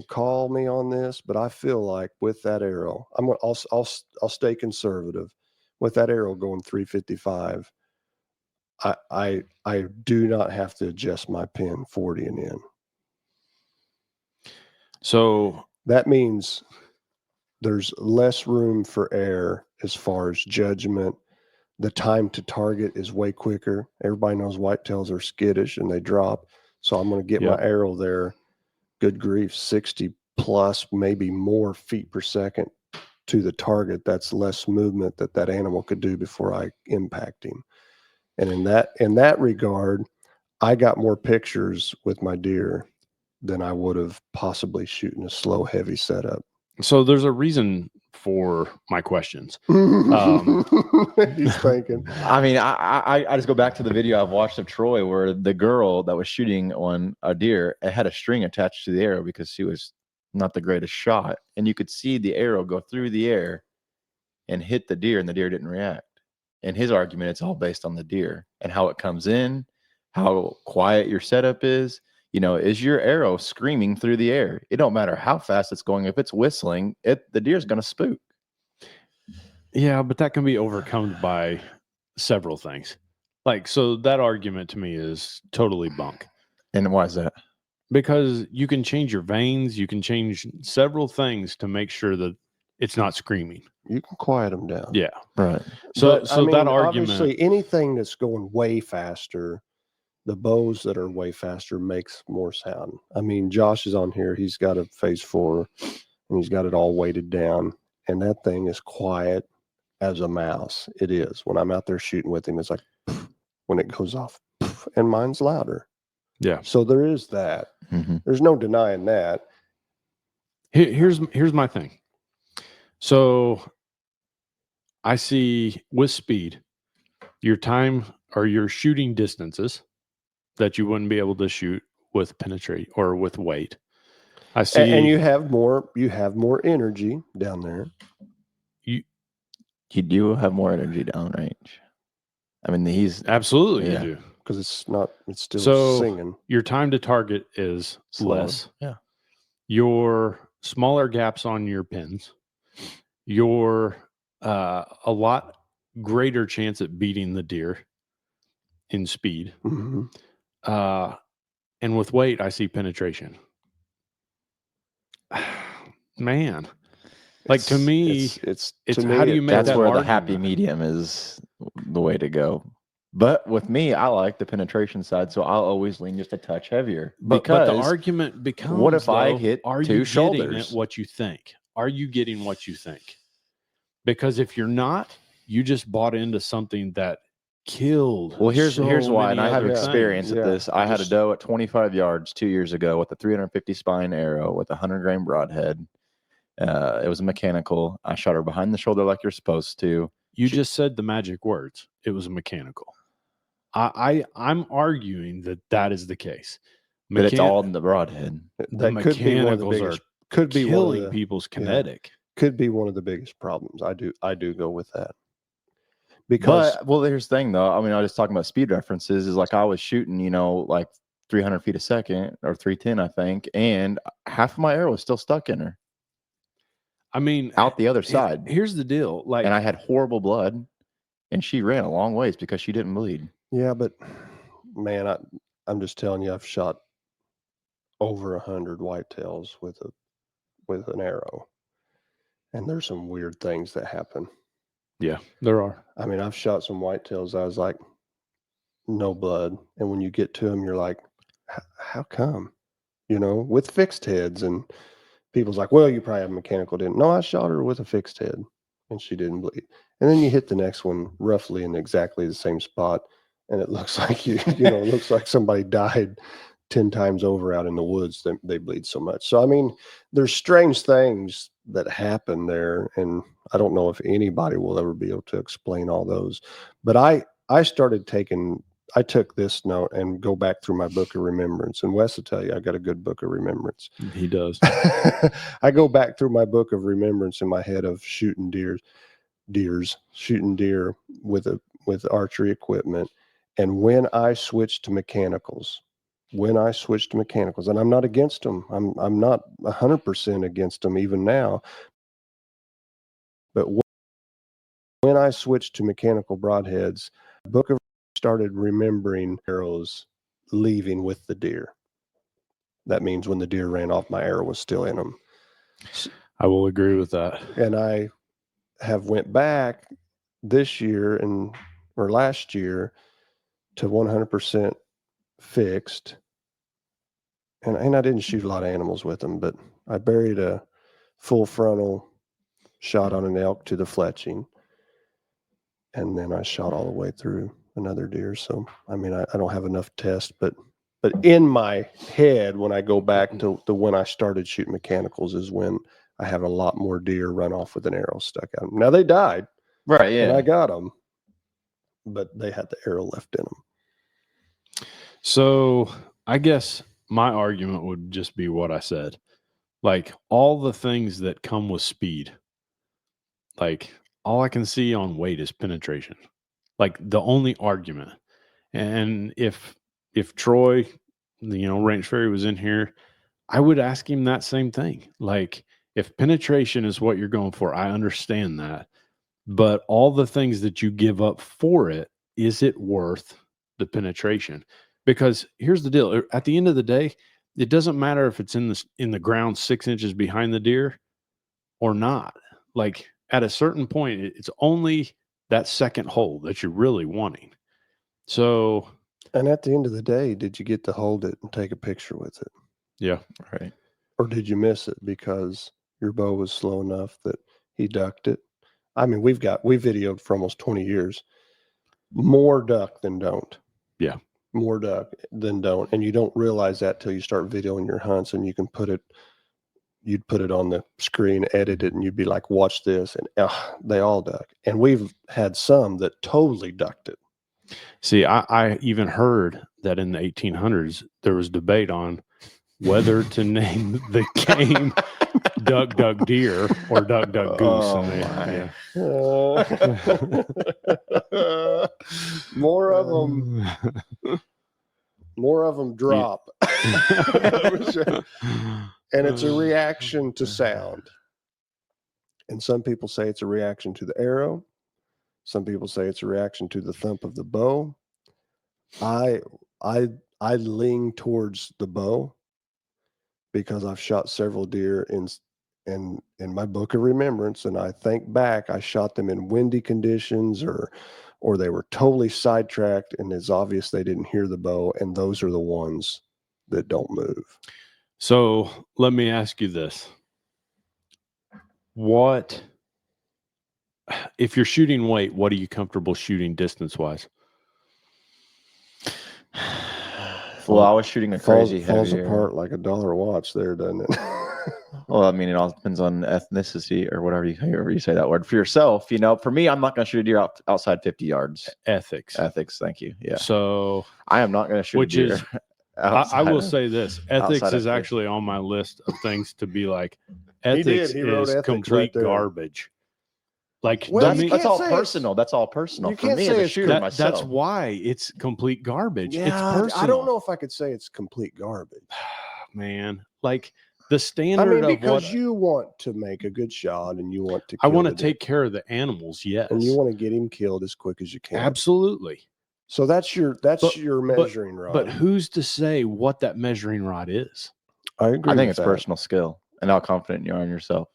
call me on this, but I feel like with that arrow, I'll stay conservative. With that arrow going 355, I do not have to adjust my pin 40 and in. So that means there's less room for error as far as judgment. The time to target is way quicker. Everybody knows whitetails are skittish and they drop. So I'm going to get my arrow there. Good grief, 60 plus, maybe more feet per second to the target. That's less movement that animal could do before I impact him. And in that regard, I got more pictures with my deer than I would have possibly shooting a slow, heavy setup. So there's a reason for my questions. He's thinking. I mean, I just go back to the video I've watched of Troy where the girl that was shooting on a deer, it had a string attached to the arrow because she was not the greatest shot. And you could see the arrow go through the air and hit the deer, and the deer didn't react. And his argument, it's all based on the deer and how it comes in, how quiet your setup is. You know, is your arrow screaming through the air? It don't matter how fast it's going. If it's whistling, the deer's going to spook. Yeah, but that can be overcome by several things. Like, so that argument to me is totally bunk. And why is that? Because you can change your vanes. You can change several things to make sure that it's not screaming. You can quiet them down. Yeah. Right. So that argument. Obviously, anything that's going way faster, the bows that are way faster makes more sound. I mean, Josh is on here. He's got a phase 4 and he's got it all weighted down. And that thing is quiet as a mouse. It is. When I'm out there shooting with him, it's like, poof, when it goes off, poof, and mine's louder. Yeah. So there is that. Mm-hmm. There's no denying that. Here's my thing. So I see with speed, your time or your shooting distances that you wouldn't be able to shoot with penetrate or with weight. I see. And you have more energy down there. You do have more energy downrange. I mean, he's absolutely you do. Because it's still singing. Your time to target is less. Yeah. Your smaller gaps on your pins, your a lot greater chance at beating the deer in speed. Mm-hmm. And with weight, I see penetration. Man, like to me, it's how do you make that's that where argument? The happy medium is the way to go. But with me, I like the penetration side, so I'll always lean just a touch heavier. But the argument becomes, what if I hit two shoulders? Are you getting what you think? Are you getting what you think? Because if you're not, you just bought into something that killed. Well, here's why, and I have things. experience at this. I had a doe at 25 yards 2 years ago with a 350 spine arrow with a 100-grain broadhead. It was a mechanical. I shot her behind the shoulder like you're supposed to. You just said the magic words. It was a mechanical. I'm arguing that is the case. But it's all in the broadhead. The mechanicals could be killing people's kinetic. Could be one of the biggest problems. I do go with that. Because here's the thing though. I mean, I was talking about speed references. Is like I was shooting, like 300 feet a second or 310, I think, and half of my arrow was still stuck in her. I mean, out the other side. Here's the deal. And I had horrible blood, and she ran a long ways because she didn't bleed. Yeah, but man, I'm just telling you, I've shot over 100 whitetails with an arrow, and there's some weird things that happen. Yeah, there are. I mean, I've shot some whitetails. I was like, no blood, and when you get to them, you're like, how come? With fixed heads, and people's like, well, you probably have a mechanical didn't. No, I shot her with a fixed head, and she didn't bleed. And then you hit the next one roughly in exactly the same spot, and it looks like it looks like somebody died 10 times over out in the woods. They bleed so much. So I mean, there's strange things that happen there, and I don't know if anybody will ever be able to explain all those. But I took this note and go back through my book of remembrance. And Wes will tell you, I got a good book of remembrance. He does. I go back through my book of remembrance in my head of shooting deer with archery equipment. And when I switched to mechanicals, and I'm not against them. I'm not 100% against them even now. But when I switched to mechanical broadheads, book of started remembering arrows leaving with the deer. That means when the deer ran off, my arrow was still in them. I will agree with that. And I have went back this year or last year to 100% fixed. And I didn't shoot a lot of animals with them, but I buried a full frontal shot on an elk to the fletching. And then I shot all the way through another deer. So, I mean, I don't have enough tests, but in my head, when I go back to when I started shooting mechanicals is when I have a lot more deer run off with an arrow stuck out. Now they died. Right. Yeah. And I got them, but they had the arrow left in them. So I guess my argument would just be what I said. Like all the things that come with speed, like all I can see on weight is penetration. Like the only argument. And if Troy, Ranch Fairy was in here, I would ask him that same thing. Like if penetration is what you're going for, I understand that. But all the things that you give up for it, is it worth the penetration? Because here's the deal. At the end of the day, it doesn't matter if it's in the ground 6 inches behind the deer or not. Like at a certain point, it's only that second hole that you're really wanting. So, and at the end of the day, did you get to hold it and take a picture with it? Yeah. Right. Or did you miss it because your bow was slow enough that he ducked it? I mean, we videoed for almost 20 years. More duck than don't. Yeah. More duck than don't. And you don't realize that till you start videoing your hunts, and you'd put it on the screen, edit it, and you'd be like, watch this. And they all duck. And we've had some that totally ducked it. See, I even heard that in the 1800s, there was debate on whether to name the game Duck, Duck, Deer or Duck, Duck, Goose. More of them drop. And it's a reaction to sound. And some people say it's a reaction to the arrow. Some people say it's a reaction to the thump of the bow. I lean towards the bow because I've shot several deer in my book of remembrance, and I think back, I shot them in windy conditions or they were totally sidetracked, and it's obvious they didn't hear the bow, and those are the ones that don't move. So let me ask you this. What, if you're shooting weight, what are you comfortable shooting distance-wise? Well, I was shooting a crazy falls heavier. apart like $1 watch there, doesn't it? Well, I mean, it all depends on ethnicity or however you say that word. For yourself, for me, I'm not going to shoot a deer outside 50 yards. Ethics. Thank you. Yeah. So I am not going to shoot a deer. I will say this. Ethics is actually on my list of things to be like, ethics is complete garbage. Like, well, that's all personal. That's all personal for me as a shooter myself. That's why it's complete garbage. Yeah, it's personal. I don't know if I could say it's complete garbage. Man, like the standard because you want to make a good shot and you want to I want to take care of the animals, yes. And you want to get him killed as quick as you can. Absolutely. So that's your measuring rod. But who's to say what that measuring rod is? I agree. I think with it's that. personal skill and how confident you are in yourself.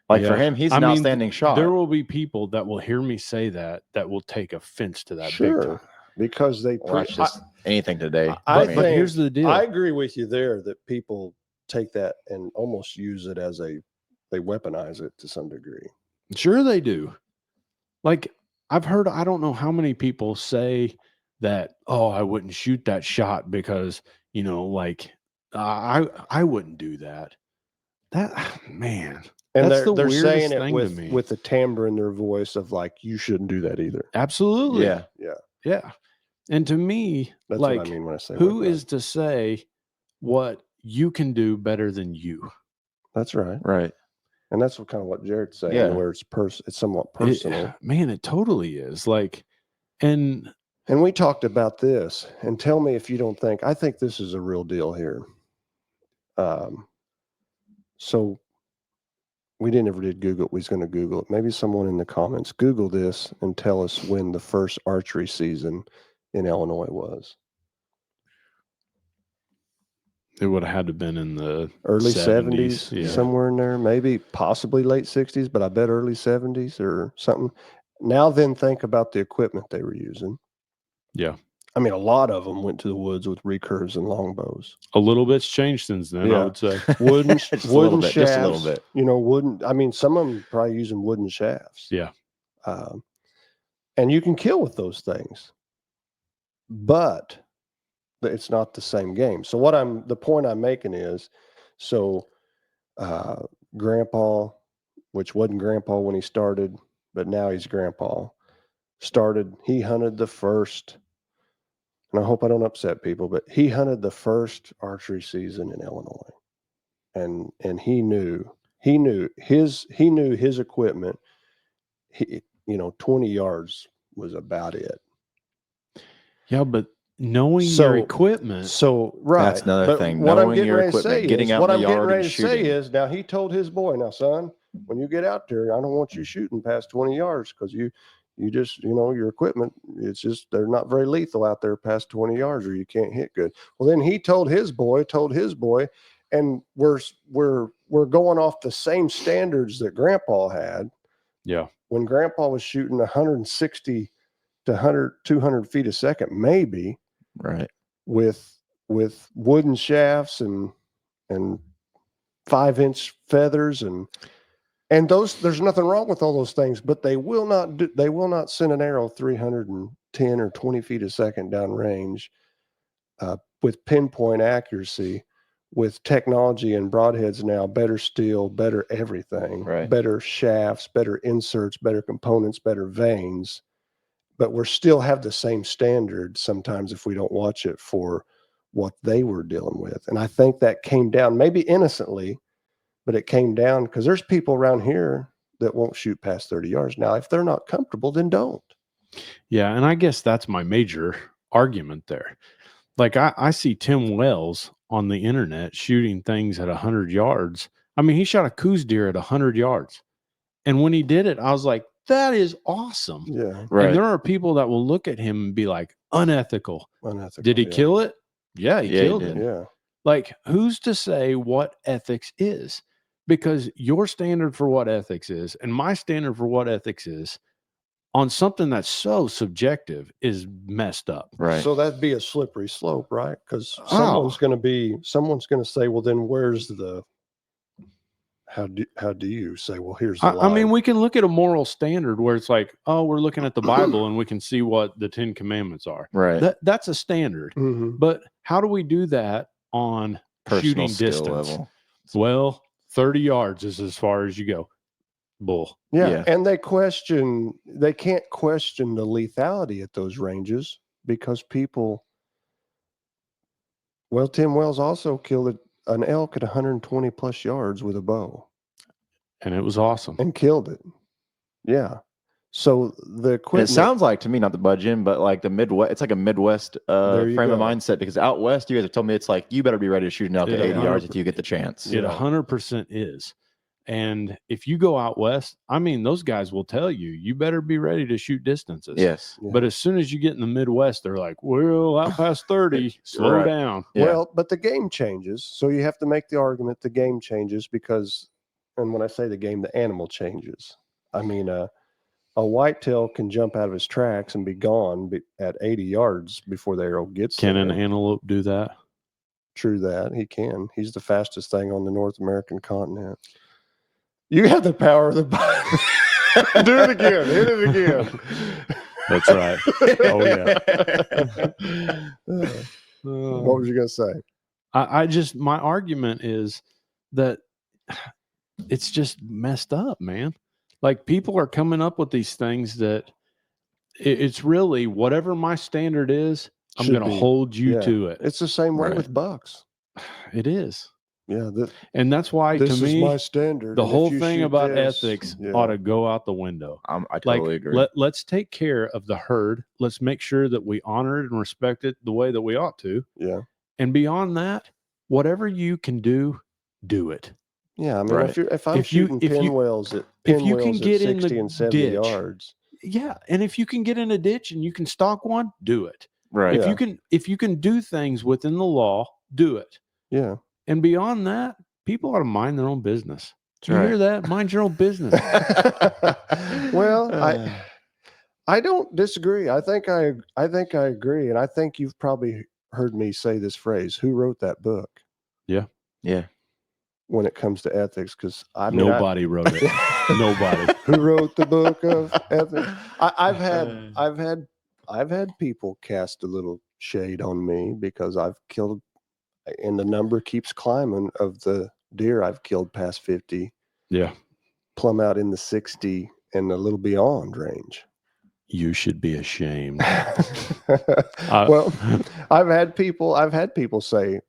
Like for Yeah. him, he's I an mean, outstanding shot. There will be people that will hear me say that will take offense to that big Sure, time. because they Well, that's just anything today. But think, here's the deal. I agree with you there that people take that and almost use it as they weaponize it to some degree. Sure they do. Like I've heard, I don't know how many people say that, oh, I wouldn't shoot that shot because, you know, like I wouldn't do that. That man. And That's they're saying it thing to me. with the timbre in their voice of like, you shouldn't do that either. Absolutely. Yeah. Yeah. And to me, That's like, what I mean when I say who weaponize. is to say what you can do better than you? That's right. Right. And that's what kind of what Jared's saying, Yeah. where it's somewhat personal. It totally is. Like, and we talked about this, and tell me if you don't think, I think this is a real deal here. So we never did Google it. We was going to Google it. Maybe someone in the comments, Google this and tell us when the first archery season in Illinois was. it would have had to have been in the Early 70s, yeah. somewhere in there, maybe possibly late 60s, but I bet early 70s or something. Now then think about the equipment they were using. Yeah. I mean, a lot of them went to the woods with recurves and longbows. A little bit's changed since then, I would say. Wooden Just a wooden little bit, shafts, just a little bit. you know, wooden. I mean, some of them probably using wooden shafts. Yeah. And you can kill with those things, but it's not the same game. So the point I'm making is, Grandpa, which wasn't Grandpa when he started, but now he's Grandpa, he hunted the first, and I hope I don't upset people, but he hunted the first archery season in Illinois. And he knew his equipment, 20 yards was about it. Yeah, but knowing your equipment. So right. That's another thing. What I'm Knowing getting your ready to equipment, say getting is, out what in I'm the getting yard ready and to say shooting. is, now he told his boy, now son, when you get out there, I don't want you shooting past 20 yards because you just, your equipment, it's just, they're not very lethal out there past 20 yards or you can't hit good. Well, then he told his boy, and we're going off the same standards that Grandpa had. Yeah. When Grandpa was shooting 160 to 200 feet a second, maybe, Right. with wooden shafts and 5-inch feathers and those, there's nothing wrong with all those things, but they will not send an arrow 310 or 20 feet a second downrange with pinpoint accuracy, with technology and broadheads now, better steel, better everything, Right. better shafts, better inserts, better components, better vanes. But we're still have the same standard sometimes if we don't watch it for what they were dealing with. And I think that came down, maybe innocently, but it came down because there's people around here that won't shoot past 30 yards. Now, if they're not comfortable, then don't. Yeah. And I guess that's my major argument there. Like I see Tim Wells on the internet shooting things at 100 yards. I mean, he shot a coos deer at 100 yards. And when he did it, I was like, that is awesome. Yeah. Right. And there are people that will look at him and be like, unethical. Unethical. Did he kill it? Yeah, he killed did. it. Yeah. Like, who's to say what ethics is? Because your standard for what ethics is and my standard for what ethics is on something that's so subjective is messed up. Right. So that'd be a slippery slope, right? Because someone's going to say, well, then where's the, how do you say, well, here's the line? I mean, we can look at a moral standard where it's like, oh, we're looking at the Bible and we can see what the 10 Commandments are. Right. That's a standard. Mm-hmm. But how do we do that on Personal shooting skill distance? level. Well, 30 yards is as far as you go. Bull. Yeah. And they can't question the lethality at those ranges because people, well, Tim Wells also killed an elk at 120 plus yards with a bow. And it was awesome. And killed it. Yeah. So the equipment. It sounds like to me, not the budge in, but like the Midwest, it's like a Midwest frame of mindset because out West, you guys have told me it's like, you better be ready to shoot an elk at 80 yards if you get the chance. It 100% is. And if you go out west, I mean, those guys will tell you, you better be ready to shoot distances. Yes. Yeah. But as soon as you get in the Midwest, they're like, well, out past 30, slow Right. down. Yeah. Well, but the game changes. So you have to make the argument the game changes because, and when I say the game, the animal changes. I mean, a whitetail can jump out of his tracks and be gone at 80 yards before the arrow gets Can there. an antelope do that? True that. He can. He's the fastest thing on the North American continent. You have the power of the body. Do it again. Hit it again. That's right. Oh, yeah. What was you going to say? I just, my argument is that it's just messed up, man. Like, people are coming up with these things that it's really whatever my standard is, I'm Should going to be. hold you Yeah. to it. It's the same way Right. with bucks. It is. Yeah. And that's why, This to is me, my standard. the and if whole you thing shoot about this, ethics yeah. ought to go out the window. I Like, totally agree. let's take care of the herd. Let's make sure that we honor it and respect it the way that we ought to. Yeah. And beyond that, whatever you can do, do it. Yeah. I mean, Right. if I'm If you- shooting if you- pinwheels at if you can pinwheels get at in the 60 and 70 ditch, yards. Yeah. And if you can get in a ditch and you can stalk one, do it. Right. If Yeah. you can do things within the law, do it. Yeah. And beyond that, people ought to mind their own business. That's You right. hear that? Mind your own business. Well, I don't disagree. I think I agree, and I think you've probably heard me say this phrase: "Who wrote that book?" Yeah. When it comes to ethics, because I mean, Nobody wrote it. Nobody. who wrote the book of ethics? I've had people cast a little shade on me because I've killed, and the number keeps climbing of the deer I've killed past 50. Yeah. Plumb out in the 60 and a little beyond range. You should be ashamed. Well, I've had people say,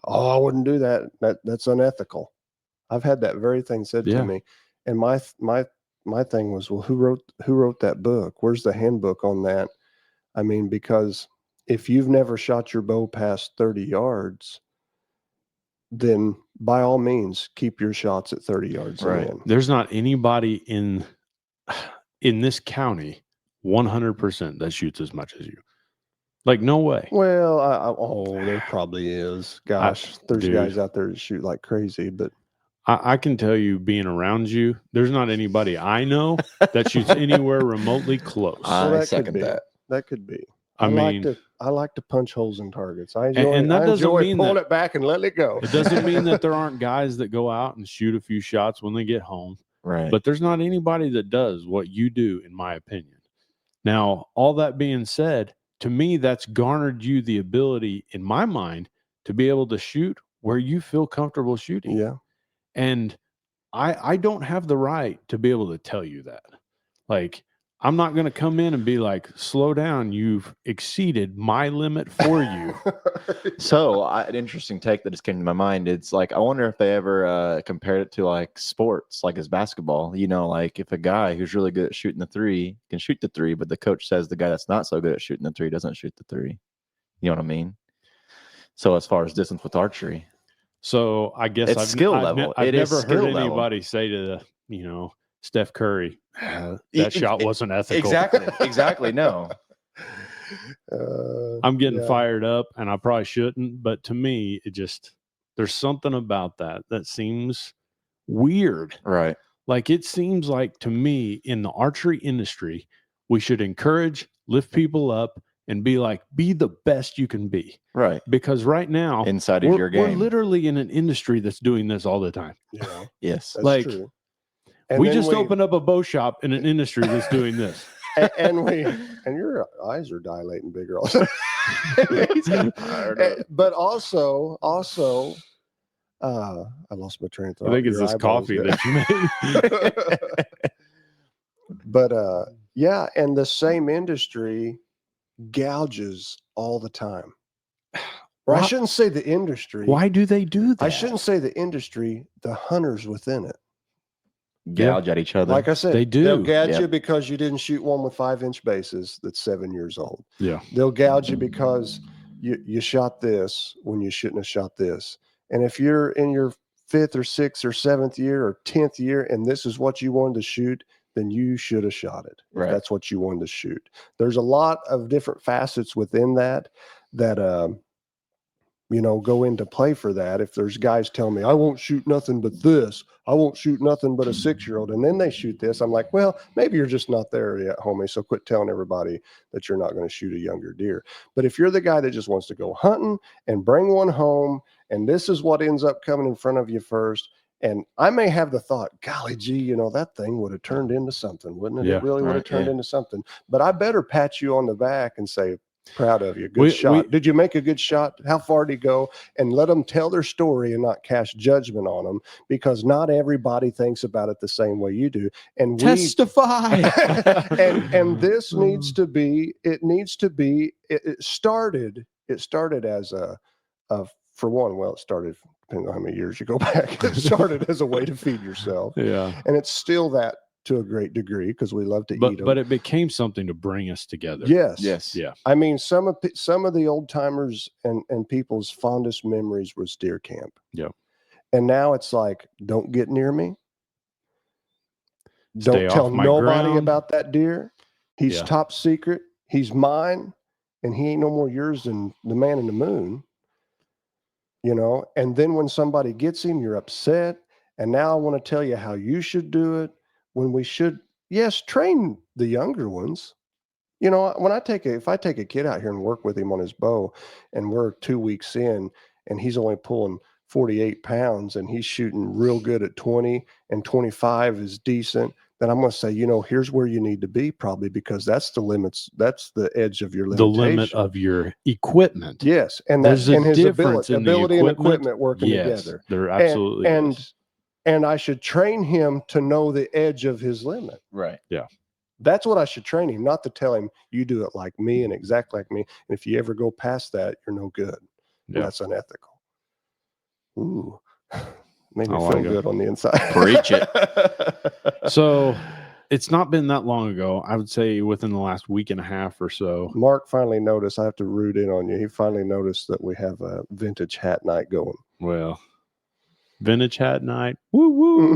"Oh, I wouldn't do that. That's unethical." I've had that very thing said Yeah. to me, and my thing was, well, who wrote that book? Where's the handbook on that? I mean, because if you've never shot your bow past 30 yards, then by all means keep your shots at 30 yards. Right. In. There's not anybody in this county 100% that shoots as much as you. Like, no way. Well, there probably is. Gosh, there's dude. guys out there that shoot like crazy, but I can tell you, being around you, there's not anybody I know that shoots anywhere remotely close. I that second could be. that. That could be. I mean, I like to punch holes in targets. I enjoy, and that I doesn't enjoy mean pulling that- it back and letting it go. it doesn't mean that there aren't guys that go out and shoot a few shots when they get home. Right. But there's not anybody that does what you do, in my opinion. Now, all that being said, to me, that's garnered you the ability, in my mind, to be able to shoot where you feel comfortable shooting. Yeah. And I don't have the right to be able to tell you that. Like, I'm not going to come in and be like, slow down, you've exceeded my limit for you. So an interesting take that just came to my mind. It's like, I wonder if they ever compared it to like sports, like as basketball. You know, like if a guy who's really good at shooting the three can shoot the three, but the coach says the guy that's not so good at shooting the three doesn't shoot the three. You know what I mean? So as far as distance with archery, So I guess It's skill level. I've It is never skill heard level. anybody say to Steph Curry, that shot wasn't ethical. exactly. No, I'm getting yeah. fired up, and I probably shouldn't. But to me, there's something about that seems weird. right. Like, it seems like to me, in the archery industry, we should encourage, lift people up, and be the best you can be. Right. Because right now, Inside of your we're game. literally in an industry that's doing this all the time. Yeah, Yes. that's Like, true. And We then just opened up a bow shop in an industry that's doing this. and your eyes are dilating bigger also. But also I lost my train of thought. I think it's Your this eyeballs coffee there. that you made. But yeah, and the same industry gouges all the time. Or I Why- shouldn't say the industry. Why do they do that? I shouldn't say the industry, the hunters within it. Gouge at each other. Like I said, They do. They'll gouge Yep. you because you didn't shoot one with 5-inch bases that's 7 years old. Yeah. They'll gouge you because you shot this when you shouldn't have shot this. And if you're in your 5th or 6th or 7th year or 10th year, and this is what you wanted to shoot, then you should have shot it. If Right. that's what you wanted to shoot. There's a lot of different facets within that go into play for that. If there's guys telling me, I won't shoot nothing but this, I won't shoot nothing but a 6-year-old, and then they shoot this, I'm like, well, maybe you're just not there yet, homie. So quit telling everybody that you're not going to shoot a younger deer. But if you're the guy that just wants to go hunting and bring one home, and this is what ends up coming in front of you first, and I may have the thought, golly gee, that thing would have turned into something, wouldn't it? Yeah, It really would have right, turned yeah. into something. But I better pat you on the back and say, proud of you. Good shot. Did you make a good shot? How far did he go? And let them tell their story and not cast judgment on them, because not everybody thinks about it the same way you do. And testify. and this needs to be. It started as for one. Well, it started depending on how many years you go back. It started as a way to feed yourself. Yeah. And it's still that to a great degree, because we love to eat them. But it became something to bring us together. Yes. Yeah. I mean, some of the old timers and people's fondest memories was deer camp. Yeah. And now it's like, don't get near me. Stay Don't tell off my nobody ground. about that deer. He's Yeah. top secret. He's mine, and he ain't no more yours than the man in the moon. And then when somebody gets him, you're upset. And now I want to tell you how you should do it, when we should, yes, train the younger ones. When if I take a kid out here and work with him on his bow, and we're 2 weeks in and he's only pulling 48 pounds and he's shooting real good at 20 and 25 is decent, then I'm going to say, here's where you need to be, probably, because that's the limits. That's the edge of your limitation. The limit of your equipment. Yes. And There's a his difference in the ability and equipment. equipment working Yes, together. there absolutely is. And I should train him to know the edge of his limit. Right. Yeah. That's what I should train him, not to tell him, you do it like me and exactly like me. And if you ever go past that, you're no good. Yeah. And that's unethical. Ooh, made me I feel like it. good on the inside. Preach it. So it's not been that long ago. I would say within the last week and a half or so. Mark finally noticed, I have to root in on you. He finally noticed that we have a vintage hat night going. Well, vintage hat night. Woo woo.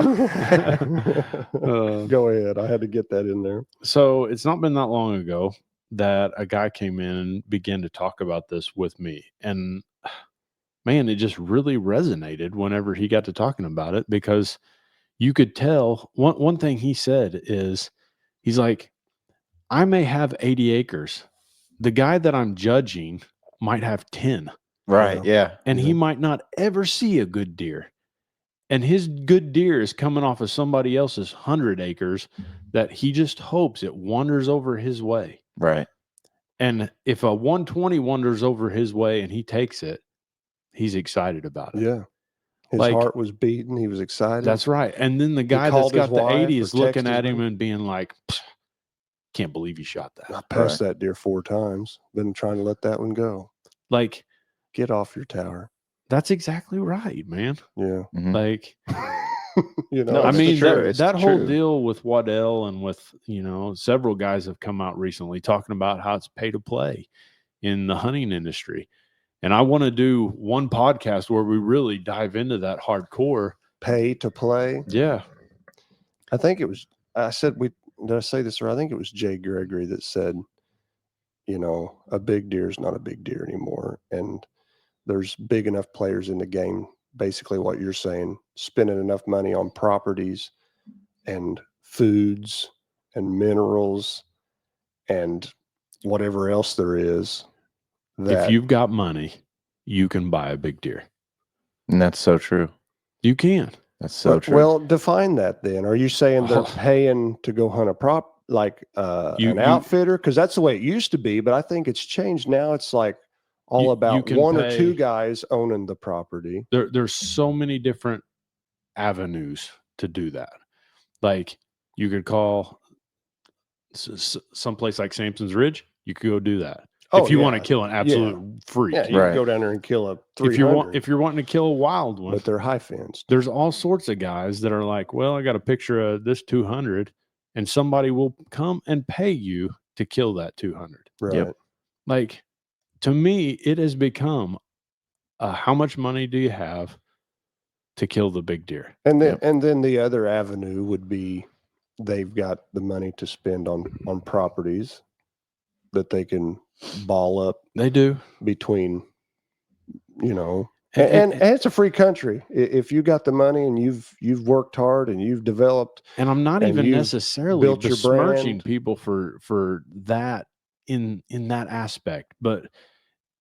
Go ahead. I had to get that in there. So it's not been that long ago that a guy came in and began to talk about this with me. And man, it just really resonated whenever he got to talking about it, because you could tell one thing he said is, he's like, I may have 80 acres. The guy that I'm judging might have 10. Right. Yeah. And he might not ever see a good deer. And his good deer is coming off of somebody else's 100 acres that he just hopes it wanders over his way. Right. And if a 120 wanders over his way and he takes it, he's excited about it. Yeah. His heart was beating. He was excited. That's right. And then the guy that's got the 80 is looking at him and being like, can't believe you shot that. I passed that deer 4 times. Been trying to let that one go. Like, get off your tower. That's exactly right, man. Yeah. Mm-hmm. Like, I mean, that whole deal with Waddell and with, several guys have come out recently talking about how it's pay to play in the hunting industry. And I want to do one podcast where we really dive into that hardcore. Pay to play. Yeah. I think it was, did I say this, or I think it was Jay Gregory that said, a big deer is not a big deer anymore. And there's big enough players in the game, basically what you're saying, spending enough money on properties and foods and minerals and whatever else there is. That if you've got money, you can buy a big deer. And that's so true. You can. That's so true. Well, define that then. Are you saying they're paying to go hunt a prop, like an outfitter? Because that's the way it used to be, but I think it's changed now. It's like all about one or two guys owning the property. There's so many different avenues to do that. Like, you could call someplace like Sampson's Ridge. You could go do that. If you want to kill an absolute freak. Yeah, you can go down there and kill a 300. If you're wanting to kill a wild one. But they're high fenced. There's all sorts of guys that are like, well, I got a picture of this 200, and somebody will come and pay you to kill that 200. Right. Yep. Like, to me, it has become how much money do you have to kill the big deer. And then the other avenue would be they've got the money to spend on properties that they can ball up. They do. Between, and it's a free country. If you got the money and you've worked hard and you've developed, and I'm not even necessarily built your besmirching brand. people for that in that aspect, but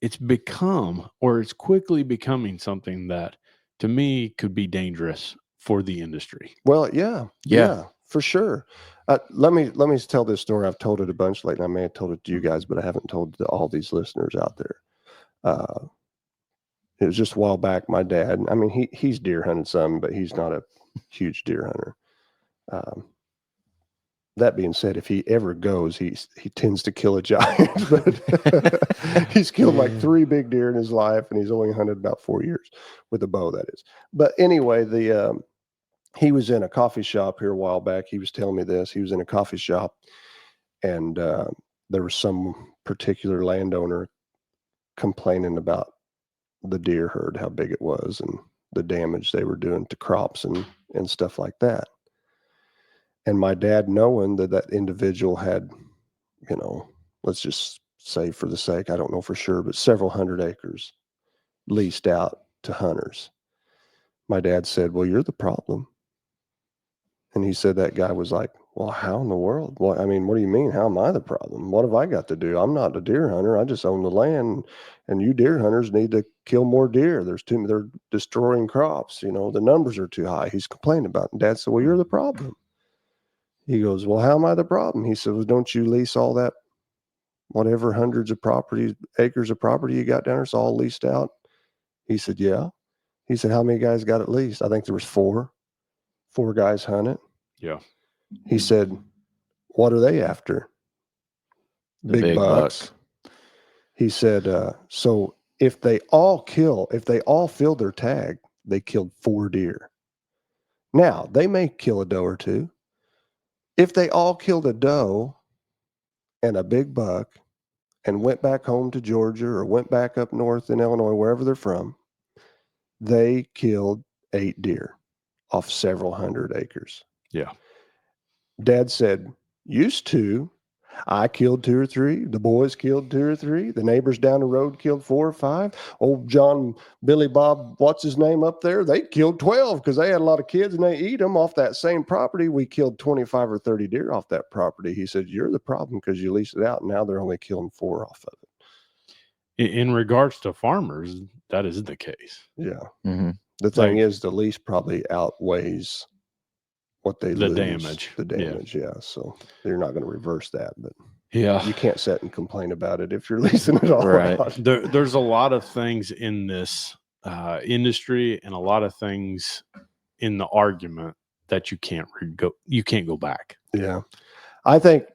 it's become, or it's quickly becoming, something that to me could be dangerous for the industry. Well, yeah, for sure. Let me tell this story. I've told it a bunch lately. I may have told it to you guys, but I haven't told it to all these listeners out there. It was just a while back. My dad, I mean, he's deer hunted some, but he's not a huge deer hunter. That being said, if he ever goes, he tends to kill a giant. But he's killed like 3 big deer in his life, and he's only hunted about 4 years with a bow, that is. But anyway, he was in a coffee shop here a while back. He was telling me this. He was in a coffee shop, and there was some particular landowner complaining about the deer herd, how big it was, and the damage they were doing to crops and stuff like that. And my dad, knowing that individual had, let's just say for the sake, I don't know for sure, but several hundred acres leased out to hunters. My dad said, "Well, you're the problem." And he said that guy was like, "Well, how in the world? What do you mean? How am I the problem? What have I got to do? I'm not a deer hunter. I just own the land, and you deer hunters need to kill more deer. They're destroying crops. The numbers are too high." He's complaining about it. And Dad said, "Well, you're the problem." He goes, "Well, how am I the problem?" He said, "Well, don't you lease all that, whatever hundreds of acres of property you got down there? It's all leased out." He said, "Yeah." He said, "How many guys got it leased?" I think there was 4 guys hunt it. Yeah. He said, "What are they after?" Big bucks. He said, so if they all filled their tag, they killed 4 deer. Now, they may kill a doe or 2. If they all killed a doe and a big buck and went back home to Georgia or went back up north in Illinois, wherever they're from, they killed 8 deer off several hundred acres." Yeah. Dad said, "Used to, I killed 2 or 3. The boys killed 2 or 3. The neighbors down the road killed 4 or 5. Old John, Billy Bob, what's his name up there? They killed 12 because they had a lot of kids and they eat them off that same property. We killed 25 or 30 deer off that property." He said, "You're the problem because you leased it out. And now they're only killing 4 off of it." In regards to farmers, that is the case. Yeah. Mm-hmm. The thing is, the lease probably outweighs what they lose. The damage. Yeah. So they're not going to reverse that, but you can't sit and complain about it if you're leasing it all out. There's a lot of things in this industry and a lot of things in the argument that you can't go back. Yeah. I think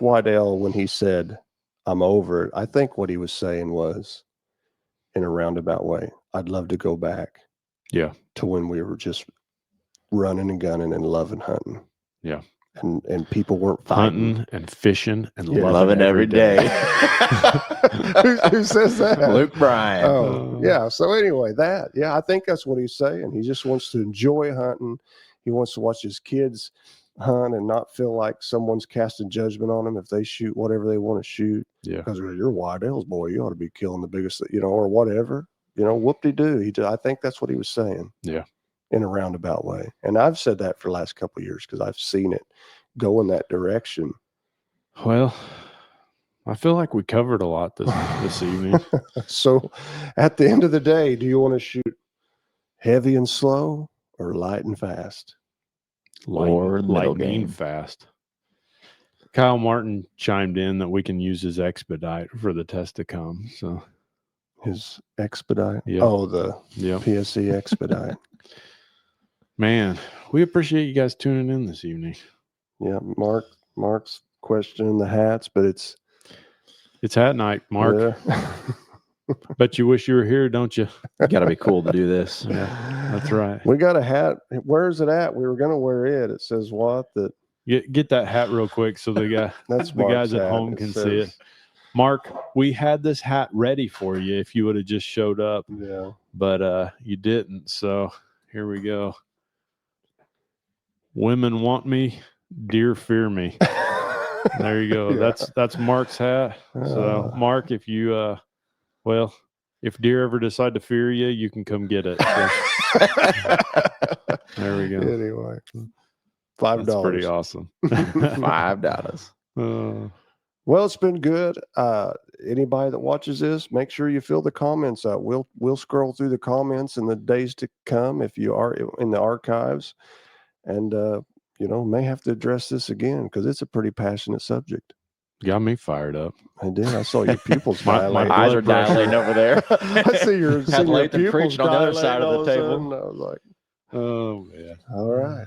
Waddell, when he said, "I'm over it," I think what he was saying was, in a roundabout way, I'd love to go back. Yeah. To when we were just running and gunning and loving hunting. Yeah. And people weren't fighting. Hunting and fishing and loving every day. Who says that? Luke Bryan. Oh, yeah. So anyway, I think that's what he's saying. He just wants to enjoy hunting. He wants to watch his kids hunt and not feel like someone's casting judgment on them if they shoot whatever they want to shoot. Yeah. Because you're Waddell's boy. You ought to be killing the biggest, or whatever. Whoop-de-doo. I think that's what he was saying. Yeah. In a roundabout way. And I've said that for the last couple of years because I've seen it go in that direction. Well, I feel like we covered a lot this evening. So at the end of the day, do you want to shoot heavy and slow or light and fast? Lightning fast. Kyle Martin chimed in that we can use his expedite for the test to come. So his expedite? Yeah. Oh, the PSC expedite. Man, we appreciate you guys tuning in this evening. Yeah, Mark's questioning the hats, but it's hat night, Mark. Yeah. Bet you wish you were here, don't you? You got to be cool to do this. Yeah, that's right. We got a hat. Where's it at? We were going to wear it. It says what? That get that hat real quick so the guys at home can see it. Mark, we had this hat ready for you if you would have just showed up. Yeah. But you didn't. So Here we go. Women want me, deer fear me. There you go. Yeah. That's Mark's hat. So Mark, if you if deer ever decide to fear you, you can come get it. So, there we go. Anyway, $5. That's pretty awesome. $5. Well, it's been good. Anybody that watches this, make sure you fill the comments out. We'll scroll through the comments in the days to come if you are in the archives, and may have to address this again because it's a pretty passionate subject. Got me fired up. I did. I saw your pupils My dilate. Eyes are blood pressure. dilating over there. I see your Lathan pupils preaching on the other side of the dilate all table. a sudden. I was like, Oh man. all right,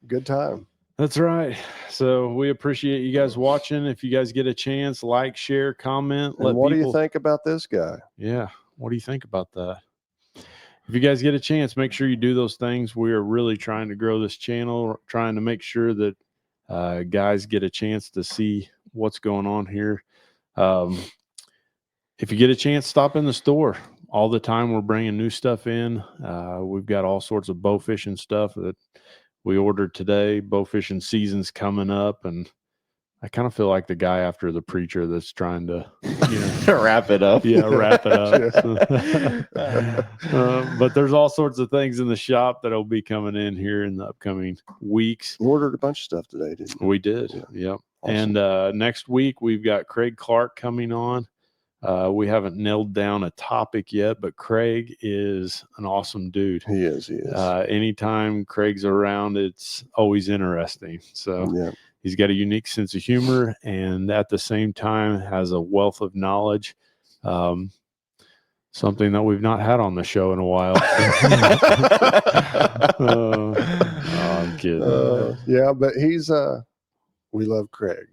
good time. That's right. So we appreciate you guys watching. If you guys get a chance, like, share, comment. And what do you think about this guy? Yeah. What do you think about that? If you guys get a chance, make sure you do those things. We are really trying to grow this channel, trying to make sure that guys get a chance to see what's going on here. If you get a chance, stop in the store. All the time we're bringing new stuff in. We've got all sorts of bow fishing stuff that we ordered today. Bow fishing season's coming up, and I kind of feel like the guy after the preacher that's trying to wrap it up. Yeah, wrap it up. But there's all sorts of things in the shop that'll be coming in here in the upcoming weeks. We ordered a bunch of stuff today, didn't we? We did. Yeah. Yep. Awesome. And next week we've got Craig Clark coming on. We haven't nailed down a topic yet, but Craig is an awesome dude. He is. Anytime Craig's around, it's always interesting. So Yeah. he's got a unique sense of humor and at the same time has a wealth of knowledge. Something that we've not had on the show in a while. I'm kidding. Yeah, but he's we love Craig.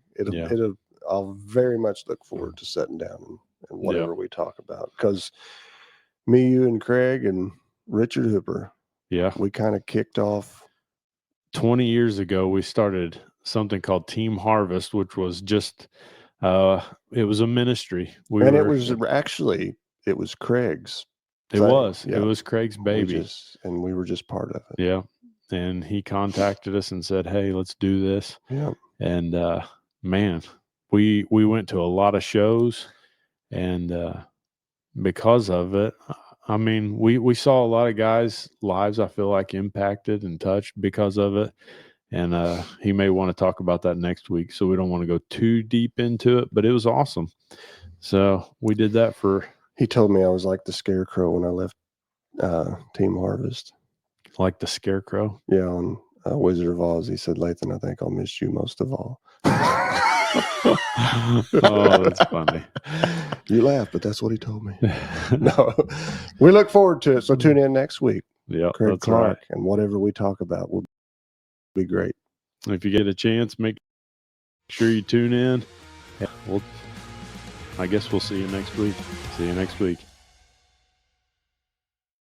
I'll very much look forward to sitting down and whatever we talk about, because me, you, and Craig and Richard Hooper, we kind of kicked off 20 years ago. We started something called Team Harvest, which was just it was a ministry. It was Craig's. It was Craig's baby, and we were just part of it. Yeah, and he contacted us and said, "Hey, let's do this." Yeah, and man, we went to a lot of shows, and because of it, I mean, we saw a lot of guys' lives, I feel like, impacted and touched because of it. And he may want to talk about that next week, so we don't want to go too deep into it, but it was awesome. So we did that for... He told me I was like the scarecrow when I left Team Harvest. Like the scarecrow? Yeah, on Wizard of Oz. He said, Lathan, I think I'll miss you most of all. Oh, that's funny. You laugh, but that's what he told me. No, we look forward to it. So tune in next week. Yeah, Craig that's Clark, right. And whatever we talk about will be great. If you get a chance, make sure you tune in. I guess we'll see you next week.